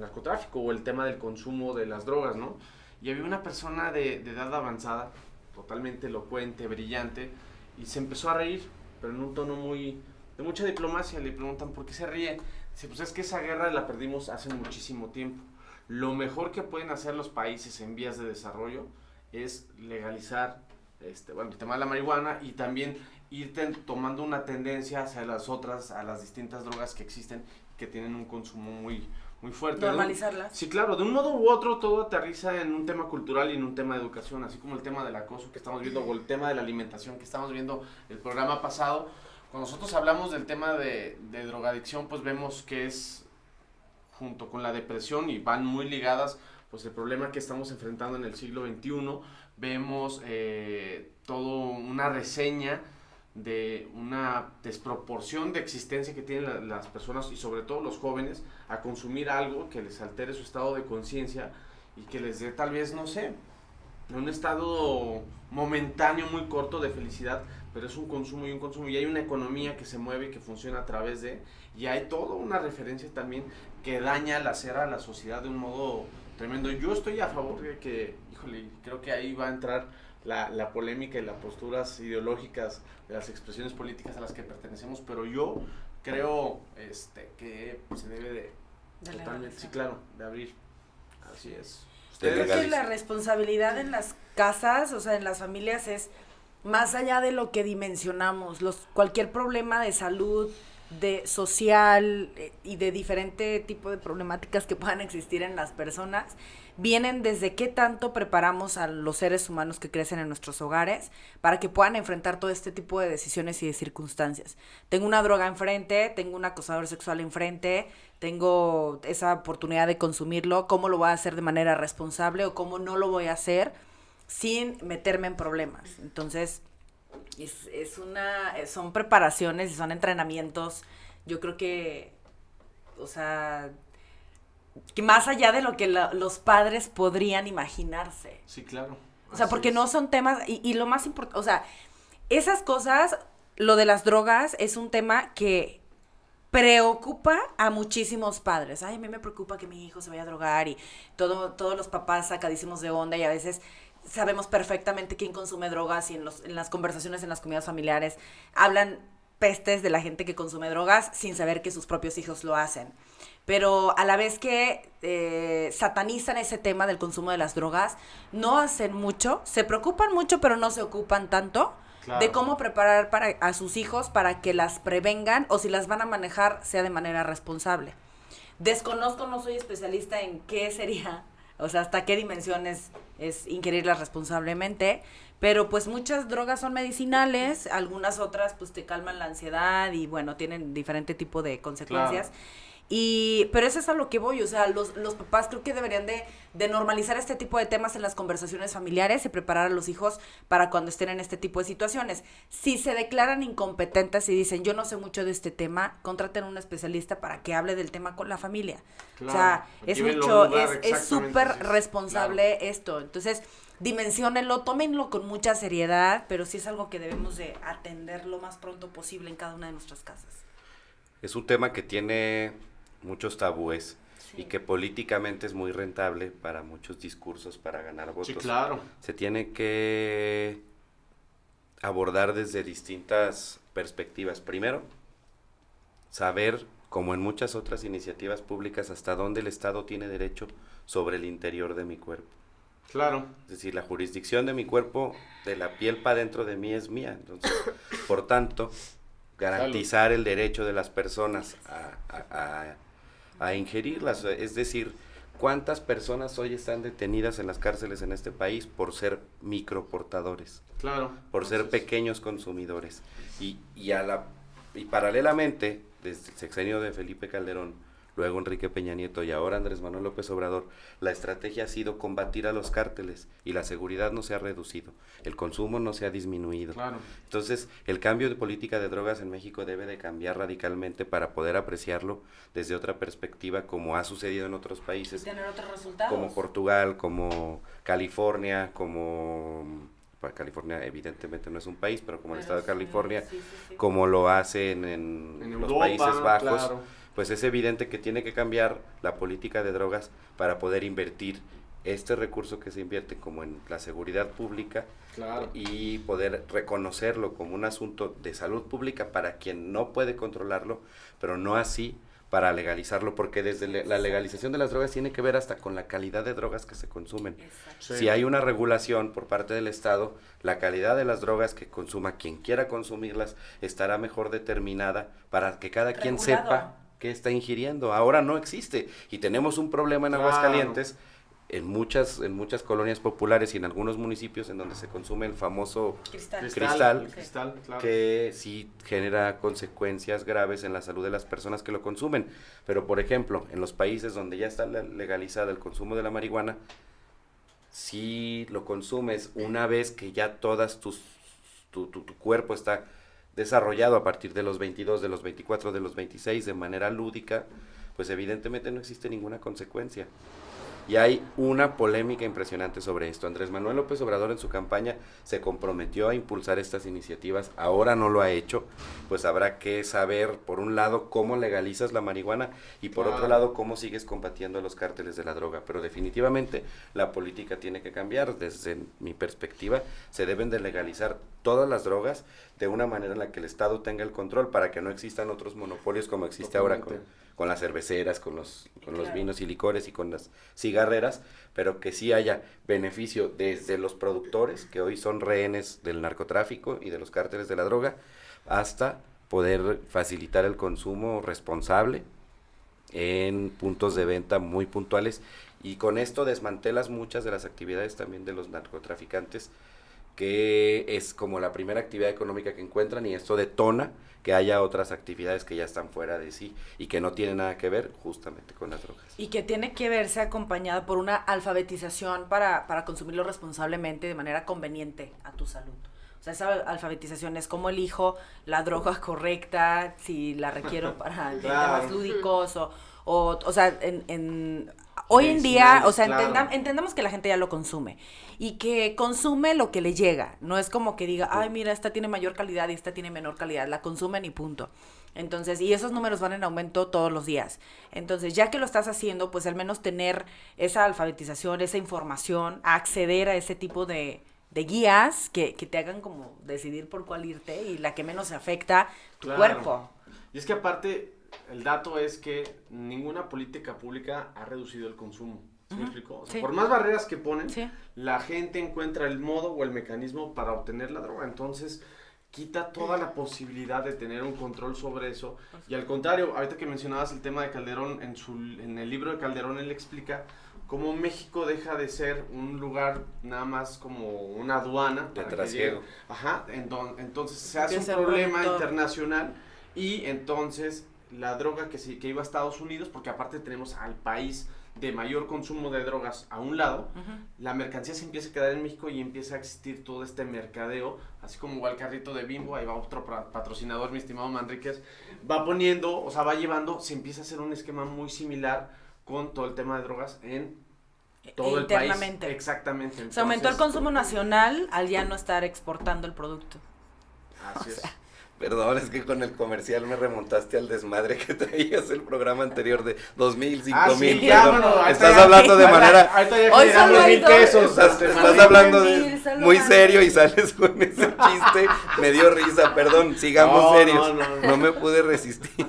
Speaker 2: narcotráfico o el tema del consumo de las drogas, ¿no? Y había una persona de edad avanzada, totalmente elocuente, brillante, y se empezó a reír, pero en un tono de mucha diplomacia. Le preguntan por qué se ríe. Dice, pues es que esa guerra la perdimos hace muchísimo tiempo. Lo mejor que pueden hacer los países en vías de desarrollo es legalizar el tema de la marihuana y también ir tomando una tendencia hacia a las distintas drogas que existen, que tienen un consumo muy, muy fuerte.
Speaker 1: Normalizarlas.
Speaker 2: Sí, claro, de un modo u otro todo aterriza en un tema cultural y en un tema de educación, así como el tema del acoso que estamos viendo o el tema de la alimentación que estamos viendo el programa pasado. Cuando nosotros hablamos del tema de drogadicción, pues vemos que es junto con la depresión y van muy ligadas, pues el problema que estamos enfrentando en el siglo XXI. Vemos todo una reseña de una desproporción de existencia que tienen las personas y sobre todo los jóvenes a consumir algo que les altere su estado de conciencia y que les dé tal vez, no sé, un estado momentáneo muy corto de felicidad, pero es un consumo y hay una economía que se mueve y que funciona a través de, y hay toda una referencia también que daña la cera a la sociedad de un modo tremendo. Yo estoy a favor de que, híjole, creo que ahí va a entrar la polémica y las posturas ideológicas de las expresiones políticas a las que pertenecemos, pero yo creo que se debe de totalmente, sí, claro, de abrir. Así es.
Speaker 1: Creo que la responsabilidad en las casas, o sea, en las familias es más allá de lo que dimensionamos. Cualquier problema de salud, de social y de diferente tipo de problemáticas que puedan existir en las personas vienen desde qué tanto preparamos a los seres humanos que crecen en nuestros hogares para que puedan enfrentar todo este tipo de decisiones y de circunstancias. Tengo una droga enfrente, tengo un acosador sexual enfrente, tengo esa oportunidad de consumirlo, ¿cómo lo voy a hacer de manera responsable o cómo no lo voy a hacer sin meterme en problemas? Entonces, son preparaciones y son entrenamientos, yo creo que, o sea, que más allá de lo que los padres podrían imaginarse.
Speaker 2: Sí, claro.
Speaker 1: O sea, porque no son temas, y lo más importante, o sea, esas cosas, lo de las drogas es un tema que preocupa a muchísimos padres. Ay, a mí me preocupa que mi hijo se vaya a drogar y todos los papás sacadísimos de onda y a veces sabemos perfectamente quién consume drogas y en las conversaciones en las comidas familiares hablan pestes de la gente que consume drogas sin saber que sus propios hijos lo hacen. Pero a la vez que satanizan ese tema del consumo de las drogas, no hacen mucho, se preocupan mucho, pero no se ocupan tanto de cómo preparar a sus hijos para que las prevengan o si las van a manejar sea de manera responsable. Desconozco, no soy especialista en qué sería, o sea, hasta qué dimensiones es ingerirlas responsablemente, pero pues muchas drogas son medicinales, algunas otras pues te calman la ansiedad y bueno, tienen diferente tipo de consecuencias. Claro. Pero eso es a lo que voy, o sea, los papás creo que deberían de normalizar este tipo de temas en las conversaciones familiares y preparar a los hijos para cuando estén en este tipo de situaciones. Si se declaran incompetentes y dicen, yo no sé mucho de este tema, contraten a un especialista para que hable del tema con la familia. Claro, o sea, es súper responsable, claro, esto. Entonces, dimensionenlo, tómenlo con mucha seriedad, pero sí es algo que debemos de atender lo más pronto posible en cada una de nuestras casas.
Speaker 3: Es un tema que tiene muchos tabúes, sí, y que políticamente es muy rentable para muchos discursos, para ganar votos.
Speaker 2: Sí, claro.
Speaker 3: Se tiene que abordar desde distintas perspectivas. Primero, saber, como en muchas otras iniciativas públicas, hasta dónde el Estado tiene derecho sobre el interior de mi cuerpo.
Speaker 2: Claro.
Speaker 3: Es decir, la jurisdicción de mi cuerpo, de la piel para dentro de mí, es mía. Entonces, por tanto, garantizar el derecho de las personas a ingerirlas, es decir, ¿cuántas personas hoy están detenidas en las cárceles en este país por ser microportadores?
Speaker 2: Claro.
Speaker 3: Por ser pequeños consumidores. Y paralelamente, desde el sexenio de Felipe Calderón, luego Enrique Peña Nieto y ahora Andrés Manuel López Obrador, la estrategia ha sido combatir a los cárteles y la seguridad no se ha reducido, el consumo no se ha disminuido.
Speaker 2: Claro.
Speaker 3: Entonces, el cambio de política de drogas en México debe de cambiar radicalmente para poder apreciarlo desde otra perspectiva, como ha sucedido en otros países.
Speaker 1: Y tener otros resultados.
Speaker 3: Como Portugal, como California, California evidentemente no es un país, pero como el estado de California, sí. Como lo hacen en los
Speaker 2: Europa,
Speaker 3: Países Bajos.
Speaker 2: Claro.
Speaker 3: Pues es evidente que tiene que cambiar la política de drogas para poder invertir este recurso que se invierte como en la seguridad pública,
Speaker 2: claro,
Speaker 3: y poder reconocerlo como un asunto de salud pública para quien no puede controlarlo, pero no así para legalizarlo, porque desde la legalización de las drogas tiene que ver hasta con la calidad de drogas que se consumen. Sí. Si hay una regulación por parte del Estado, la calidad de las drogas que consuma quien quiera consumirlas estará mejor determinada para que cada quien sepa qué está ingiriendo. Ahora no existe y tenemos un problema en Aguascalientes, en muchas colonias populares y en algunos municipios en donde se consume el famoso cristal, claro, que sí genera consecuencias graves en la salud de las personas que lo consumen. Pero, por ejemplo, en los países donde ya está legalizado el consumo de la marihuana, si lo consumes una vez que ya todas tu cuerpo está desarrollado a partir de los 22, de los 24, de los 26, de manera lúdica, pues evidentemente no existe ninguna consecuencia. Y hay una polémica impresionante sobre esto. Andrés Manuel López Obrador en su campaña se comprometió a impulsar estas iniciativas, ahora no lo ha hecho, pues habrá que saber, por un lado, cómo legalizas la marihuana y por otro lado, cómo sigues combatiendo a los cárteles de la droga. Pero definitivamente la política tiene que cambiar. Desde mi perspectiva, se deben de legalizar todas las drogas de una manera en la que el Estado tenga el control para que no existan otros monopolios como existe ahora con las cerveceras, con los vinos y licores y con las cigarreras, pero que sí haya beneficio desde los productores, que hoy son rehenes del narcotráfico y de los cárteles de la droga, hasta poder facilitar el consumo responsable en puntos de venta muy puntuales, y con esto desmantelas muchas de las actividades también de los narcotraficantes, que es como la primera actividad económica que encuentran, y esto detona que haya otras actividades que ya están fuera de sí y que no tienen nada que ver justamente con las drogas.
Speaker 1: Y que tiene que verse acompañada por una alfabetización para consumirlo responsablemente de manera conveniente a tu salud. O sea, esa alfabetización es cómo elijo la droga correcta, si la requiero para temas lúdicos o sea, hoy en día, o sea, entendamos que la gente ya lo consume y que consume lo que le llega. No es como que diga, ay, mira, esta tiene mayor calidad y esta tiene menor calidad. La consumen y punto. Entonces, y esos números van en aumento todos los días. Entonces, ya que lo estás haciendo, pues al menos tener esa alfabetización, esa información, acceder a ese tipo de guías que te hagan como decidir por cuál irte y la que menos afecta tu cuerpo.
Speaker 2: Y es que aparte, el dato es que ninguna política pública ha reducido el consumo. ¿Sí me explico? O sea, por más barreras que ponen, la gente encuentra el modo o el mecanismo para obtener la droga. Entonces, quita toda la posibilidad de tener un control sobre eso. Y al contrario, ahorita que mencionabas el tema de Calderón, en el libro de Calderón él explica cómo México deja de ser un lugar nada más como una aduana.
Speaker 3: De trasiego.
Speaker 2: Ajá, entonces se hace un problema internacional y entonces la droga que iba a Estados Unidos, porque aparte tenemos al país de mayor consumo de drogas a un lado, la mercancía se empieza a quedar en México y empieza a existir todo este mercadeo, así como va el carrito de Bimbo, ahí va otro patrocinador, mi estimado Manríquez, va poniendo, o sea, va llevando, se empieza a hacer un esquema muy similar con todo el tema de drogas en todo el país. Exactamente. Entonces,
Speaker 1: se aumentó el consumo nacional al ya no estar exportando el producto.
Speaker 2: Así es.
Speaker 3: Perdón, es que con el comercial me remontaste al desmadre que traías el programa anterior de 2,000, 5,000.
Speaker 2: Sí, ya, bueno,
Speaker 3: estás hablando de manera.
Speaker 2: Hoy son 2,000 pesos.
Speaker 3: Estás hablando muy serio y sales con ese chiste. Me dio risa, perdón, sigamos serios. No me pude resistir.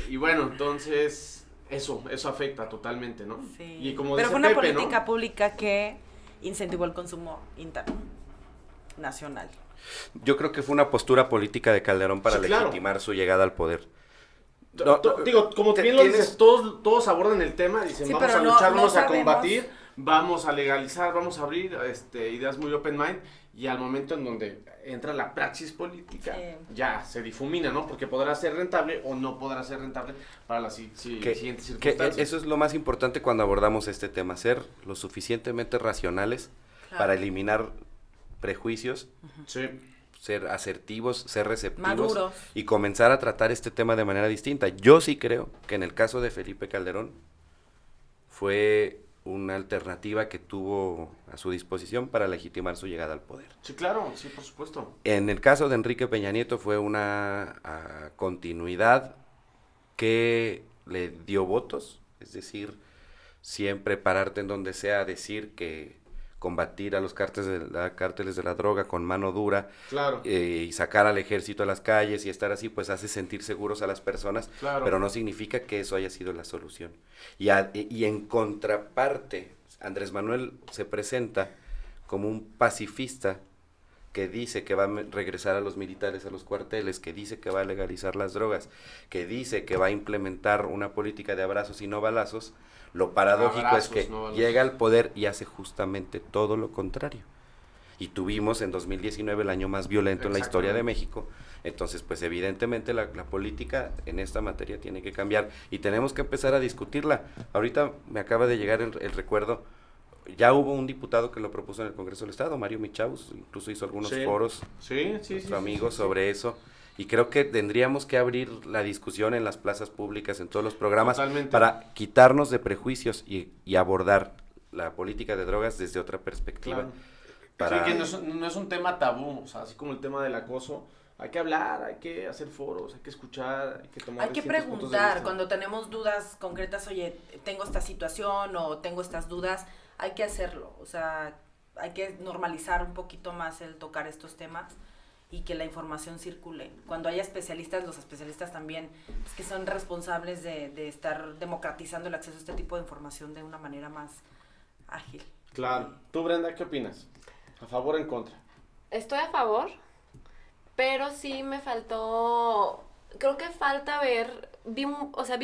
Speaker 2: Y bueno, entonces, eso afecta totalmente, ¿no?
Speaker 1: Sí.
Speaker 2: Y como
Speaker 1: pero
Speaker 2: dice
Speaker 1: fue una
Speaker 2: Pepe,
Speaker 1: política
Speaker 2: ¿no?
Speaker 1: pública que incentivó el consumo interno, nacional.
Speaker 3: Yo creo que fue una postura política de Calderón para legitimar su llegada al poder.
Speaker 2: Digo, como bien lo dices, todos abordan el tema, dicen, vamos a luchar, vamos a combatir, vamos a legalizar, vamos a abrir ideas muy open mind, y al momento en donde entra la praxis política, ya se difumina, ¿no? Porque podrá ser rentable o no podrá ser rentable para las siguientes circunstancias.
Speaker 3: Eso es lo más importante cuando abordamos este tema, ser lo suficientemente racionales para eliminar prejuicios, ser asertivos, ser receptivos,
Speaker 1: maduros,
Speaker 3: y comenzar a tratar este tema de manera distinta. Yo sí creo que en el caso de Felipe Calderón fue una alternativa que tuvo a su disposición para legitimar su llegada al poder.
Speaker 2: Sí, claro, sí, por supuesto.
Speaker 3: En el caso de Enrique Peña Nieto fue una continuidad que le dio votos, es decir, siempre pararte en donde sea, decir que combatir a los cárteles de la droga con mano dura, y sacar al ejército a las calles y estar así, pues hace sentir seguros a las personas, pero no significa que eso haya sido la solución. Y en contraparte, Andrés Manuel se presenta como un pacifista que dice que va a regresar a los militares a los cuarteles, que dice que va a legalizar las drogas, que dice que va a implementar una política de abrazos y no balazos, lo paradójico es que llega al poder y hace justamente todo lo contrario. Y tuvimos en 2019 el año más violento en la historia de México. Entonces, pues evidentemente la política en esta materia tiene que cambiar y tenemos que empezar a discutirla. Ahorita me acaba de llegar el recuerdo, ya hubo un diputado que lo propuso en el Congreso del Estado, Mario Michaus, incluso hizo algunos foros, nuestro amigo, sobre eso. Y creo que tendríamos que abrir la discusión en las plazas públicas, en todos los programas, para quitarnos de prejuicios y abordar la política de drogas desde otra perspectiva.
Speaker 2: Claro. Sí, que no es un tema tabú, o sea, así como el tema del acoso, hay que hablar, hay que hacer foros, hay que escuchar, hay que tomar
Speaker 1: hay que preguntar, cuando tenemos dudas concretas, oye, tengo esta situación o tengo estas dudas, hay que hacerlo, o sea, hay que normalizar un poquito más el tocar estos temas y que la información circule. Cuando haya especialistas, los especialistas también, pues, que son responsables de estar democratizando el acceso a este tipo de información de una manera más ágil.
Speaker 2: Claro. ¿Tú, Brenda, qué opinas? ¿A favor o en contra?
Speaker 4: Estoy a favor, pero sí me faltó, creo que falta ver, vi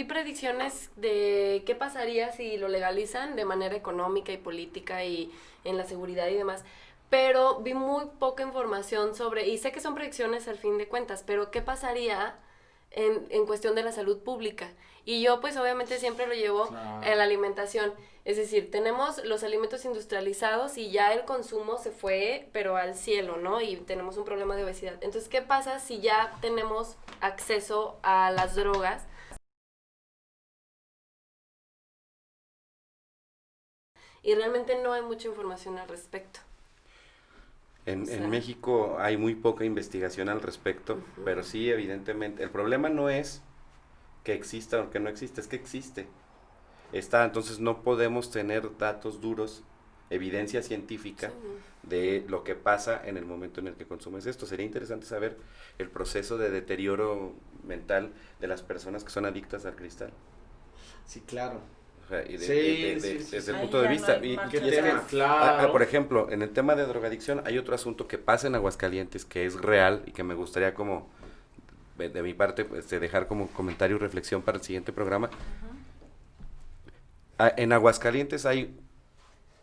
Speaker 4: predicciones de qué pasaría si lo legalizan de manera económica y política y en la seguridad y demás, pero vi muy poca información sobre, y sé que son predicciones al fin de cuentas, pero qué pasaría en cuestión de la salud pública. Y yo pues obviamente siempre lo llevo a la alimentación. Es decir, tenemos los alimentos industrializados y ya el consumo se fue, pero al cielo, ¿no? Y tenemos un problema de obesidad. Entonces, ¿qué pasa si ya tenemos acceso a las drogas? Y realmente no hay mucha información al respecto.
Speaker 3: En México hay muy poca investigación al respecto, pero sí, evidentemente, el problema no es que exista o que no existe, es que existe. Entonces no podemos tener datos duros, evidencia científica de lo que pasa en el momento en el que consumes esto. Sería interesante saber el proceso de deterioro mental de las personas que son adictas al cristal.
Speaker 2: Sí, claro.
Speaker 3: O sea, desde el punto de vista.
Speaker 2: Claro.
Speaker 3: Por ejemplo, en el tema de drogadicción hay otro asunto que pasa en Aguascalientes que es real y que me gustaría como, de mi parte, dejar como comentario y reflexión para el siguiente programa. En Aguascalientes hay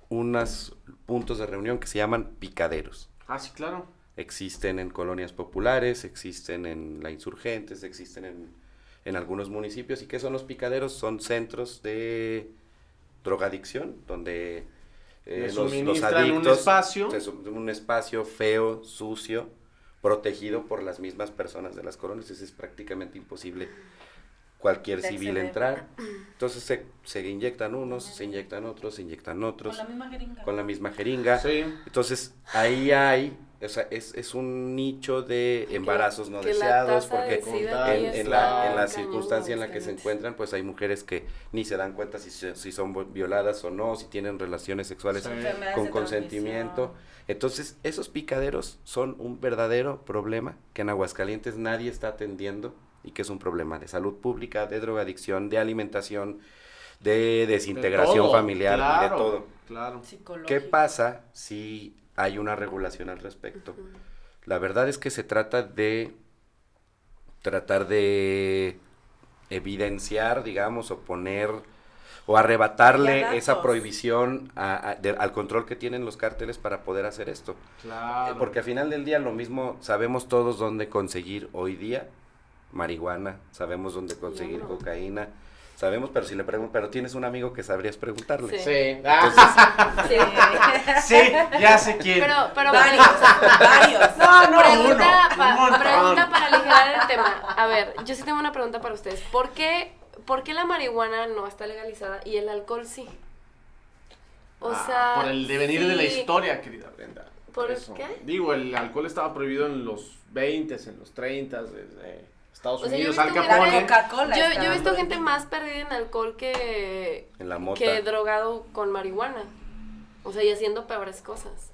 Speaker 3: unos puntos de reunión que se llaman picaderos.
Speaker 2: Ah, sí, claro.
Speaker 3: Existen en colonias populares, existen en la Insurgentes, existen en algunos municipios. ¿Y qué son los picaderos? Son centros de drogadicción, donde los adictos... un espacio feo, sucio, protegido por las mismas personas de las colonias. Es prácticamente imposible cualquier civil entrar. Entonces se inyectan unos, se inyectan otros, se inyectan otros. Con la misma jeringa.
Speaker 2: Sí.
Speaker 3: Entonces ahí hay, o sea, es un nicho de embarazos no deseados, porque en la circunstancia en la que se encuentran, pues hay mujeres que ni se dan cuenta si son violadas o no, si tienen relaciones sexuales con consentimiento. Entonces esos picaderos son un verdadero problema que en Aguascalientes nadie está atendiendo, y que es un problema de salud pública, de drogadicción, de alimentación, de desintegración familiar, de todo.
Speaker 2: Claro.
Speaker 3: ¿Qué pasa si hay una regulación al respecto? La verdad es que se trata de tratar de evidenciar, digamos, o poner o arrebatarle esa prohibición al control que tienen los cárteles para poder hacer esto.
Speaker 2: Claro.
Speaker 3: Porque al final del día lo mismo, sabemos todos dónde conseguir hoy día marihuana, sabemos dónde conseguir cocaína, sabemos, pero si le pregunto, pero tienes un amigo que sabrías preguntarle.
Speaker 2: Sí.
Speaker 3: Entonces,
Speaker 2: sí, ya sé quién.
Speaker 4: Pero
Speaker 1: varios.
Speaker 2: No,
Speaker 4: pregunta
Speaker 2: uno.
Speaker 4: Para aligerar el tema. A ver, yo sí tengo una pregunta para ustedes. ¿Por qué la marihuana no está legalizada y el alcohol sí? O sea,
Speaker 2: por el devenir de la historia, querida Brenda.
Speaker 4: ¿Por qué?
Speaker 2: Digo, el alcohol estaba prohibido en los 20s, en los 30s, desde Estados Unidos,
Speaker 4: Al
Speaker 2: Capone.
Speaker 4: Yo he visto gente más perdida en alcohol que
Speaker 3: en la mota,
Speaker 4: que drogado con marihuana. O sea, y haciendo peores cosas.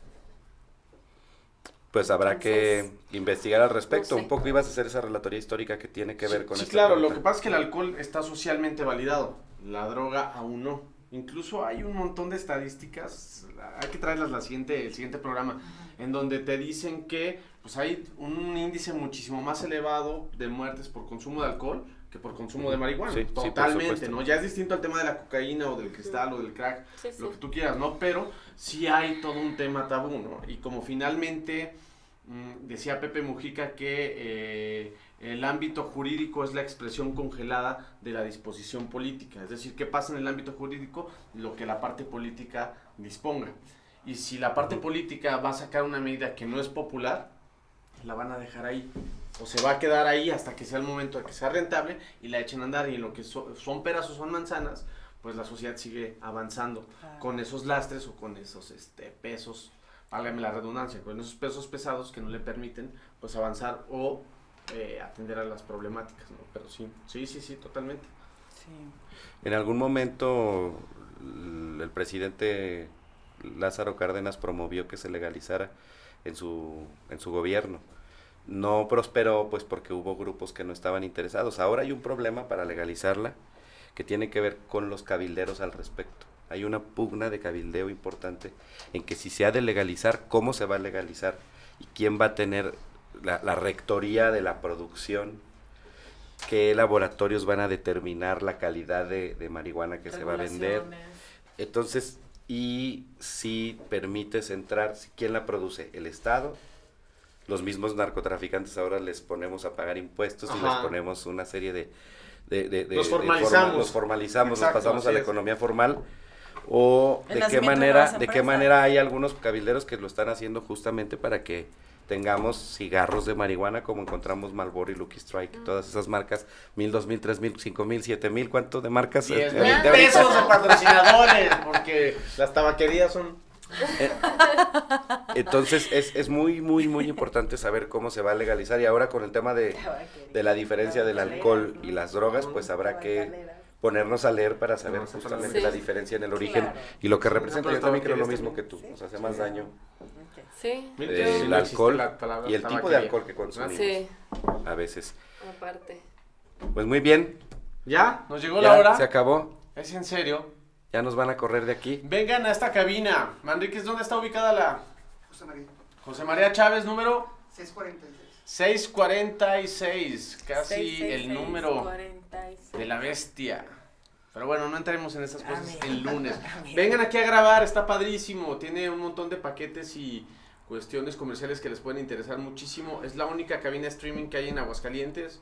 Speaker 3: Pues habrá que investigar al respecto. Un poco ibas a hacer esa relatoría histórica que tiene que ver con
Speaker 2: Sí,
Speaker 3: esta
Speaker 2: claro,
Speaker 3: pregunta.
Speaker 2: lo que pasa es que el alcohol está socialmente validado, la droga aún no. incluso hay un montón de estadísticas, hay que traerlas el siguiente programa, en donde te dicen que pues hay un índice muchísimo más elevado de muertes por consumo de alcohol que por consumo de marihuana.
Speaker 3: Sí,
Speaker 2: totalmente,
Speaker 3: sí,
Speaker 2: ¿no? Ya es distinto al tema de la cocaína o del cristal o del crack, lo que tú quieras, ¿no? Pero sí hay todo un tema tabú, ¿no? Y como finalmente decía Pepe Mujica que el ámbito jurídico es la expresión congelada de la disposición política, es decir, ¿qué pasa en el ámbito jurídico? Lo que la parte política disponga. Y si la parte política va a sacar una medida que no es popular, la van a dejar ahí, o se va a quedar ahí hasta que sea el momento de que sea rentable y la echen a andar, y en lo que son peras o son manzanas, pues la sociedad sigue avanzando con esos lastres o con esos pesos, válgame la redundancia, con esos pesos pesados que no le permiten pues avanzar o atender a las problemáticas, ¿no? Pero sí, totalmente.
Speaker 1: Sí.
Speaker 3: En algún momento el presidente Lázaro Cárdenas promovió que se legalizara en su gobierno. No prosperó pues porque hubo grupos que no estaban interesados. Ahora hay un problema para legalizarla que tiene que ver con los cabilderos al respecto. Hay una pugna de cabildeo importante en que si se ha de legalizar, cómo se va a legalizar y quién va a tener la rectoría de la producción, qué laboratorios van a determinar la calidad de marihuana que se va a vender. Entonces, y si permites entrar, ¿quién la produce? ¿El Estado? Los mismos narcotraficantes ahora les ponemos a pagar impuestos y les ponemos una serie de
Speaker 2: los formalizamos.
Speaker 3: Los formalizamos,
Speaker 2: exacto,
Speaker 3: nos pasamos a la economía formal. O de qué manera hay algunos cabilderos que lo están haciendo justamente para que tengamos cigarros de marihuana como encontramos Marlboro y Lucky Strike y todas esas marcas, 1,000, 2,000, 3,000, 5,000, 7,000, ¿cuánto de marcas?
Speaker 2: 10,000 pesos de patrocinadores, porque las tabaquerías son...
Speaker 3: Entonces es muy importante saber cómo se va a legalizar, y ahora con el tema de la diferencia del alcohol y las drogas, pues habrá que ponernos a leer para saber justamente la diferencia en el origen y lo que representa. Yo también creo lo mismo que tú, nos hace más daño el alcohol y el tipo de alcohol que consumimos a veces.
Speaker 4: Aparte.
Speaker 3: Pues muy bien.
Speaker 2: ¿Ya? ¿Nos llegó la hora?
Speaker 3: Se acabó.
Speaker 2: ¿Es en serio?
Speaker 3: Ya nos van a correr de aquí.
Speaker 2: Vengan a esta cabina. Manríquez, ¿dónde está ubicada la...? José María Chávez, número... 646, casi 666, el número 46. De la bestia. Pero bueno, no entremos en esas cosas el lunes. Vengan aquí a grabar, está padrísimo. Tiene un montón de paquetes y cuestiones comerciales que les pueden interesar muchísimo. Es la única cabina streaming que hay en Aguascalientes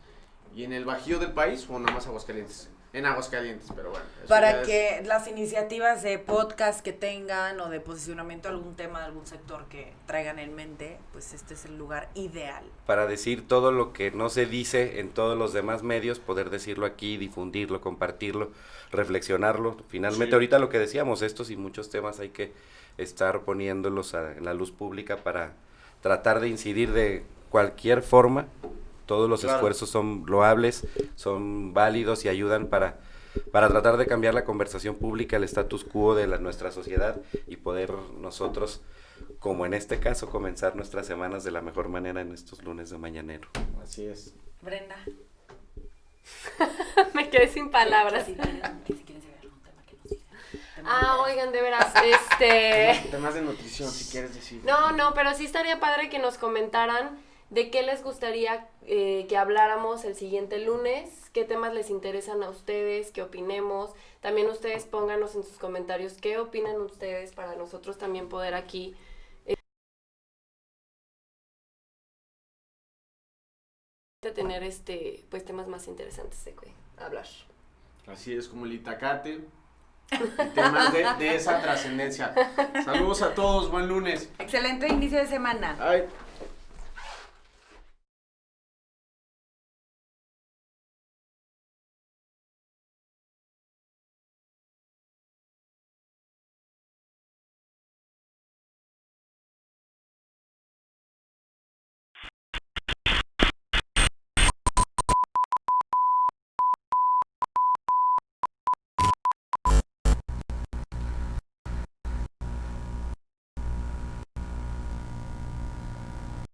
Speaker 2: y en el Bajío del país, o nada más Aguascalientes. En Aguascalientes, pero bueno.
Speaker 1: Para que las iniciativas de podcast que tengan o de posicionamiento de algún tema de algún sector que traigan en mente, pues este es el lugar ideal.
Speaker 3: Para decir todo lo que no se dice en todos los demás medios, poder decirlo aquí, difundirlo, compartirlo, reflexionarlo. Finalmente, ahorita lo que decíamos, estos y muchos temas hay que estar poniéndolos en la luz pública para tratar de incidir de cualquier forma. Todos los esfuerzos son loables, son válidos y ayudan para tratar de cambiar la conversación pública, el status quo de nuestra sociedad y poder nosotros, como en este caso, comenzar nuestras semanas de la mejor manera en estos lunes de mañanero.
Speaker 2: Así es.
Speaker 1: Brenda.
Speaker 4: Me quedé sin palabras. Oigan, de veras,
Speaker 2: Temas de nutrición, si quieres decir.
Speaker 4: No, pero sí estaría padre que nos comentaran de qué les gustaría que habláramos el siguiente lunes, qué temas les interesan a ustedes, qué opinemos. También ustedes pónganos en sus comentarios qué opinan ustedes para nosotros también poder aquí tener pues temas más interesantes de que hablar.
Speaker 2: Así es, como el Itacate y temas de esa trascendencia. Saludos a todos, buen lunes.
Speaker 1: Excelente inicio de semana.
Speaker 2: Ay.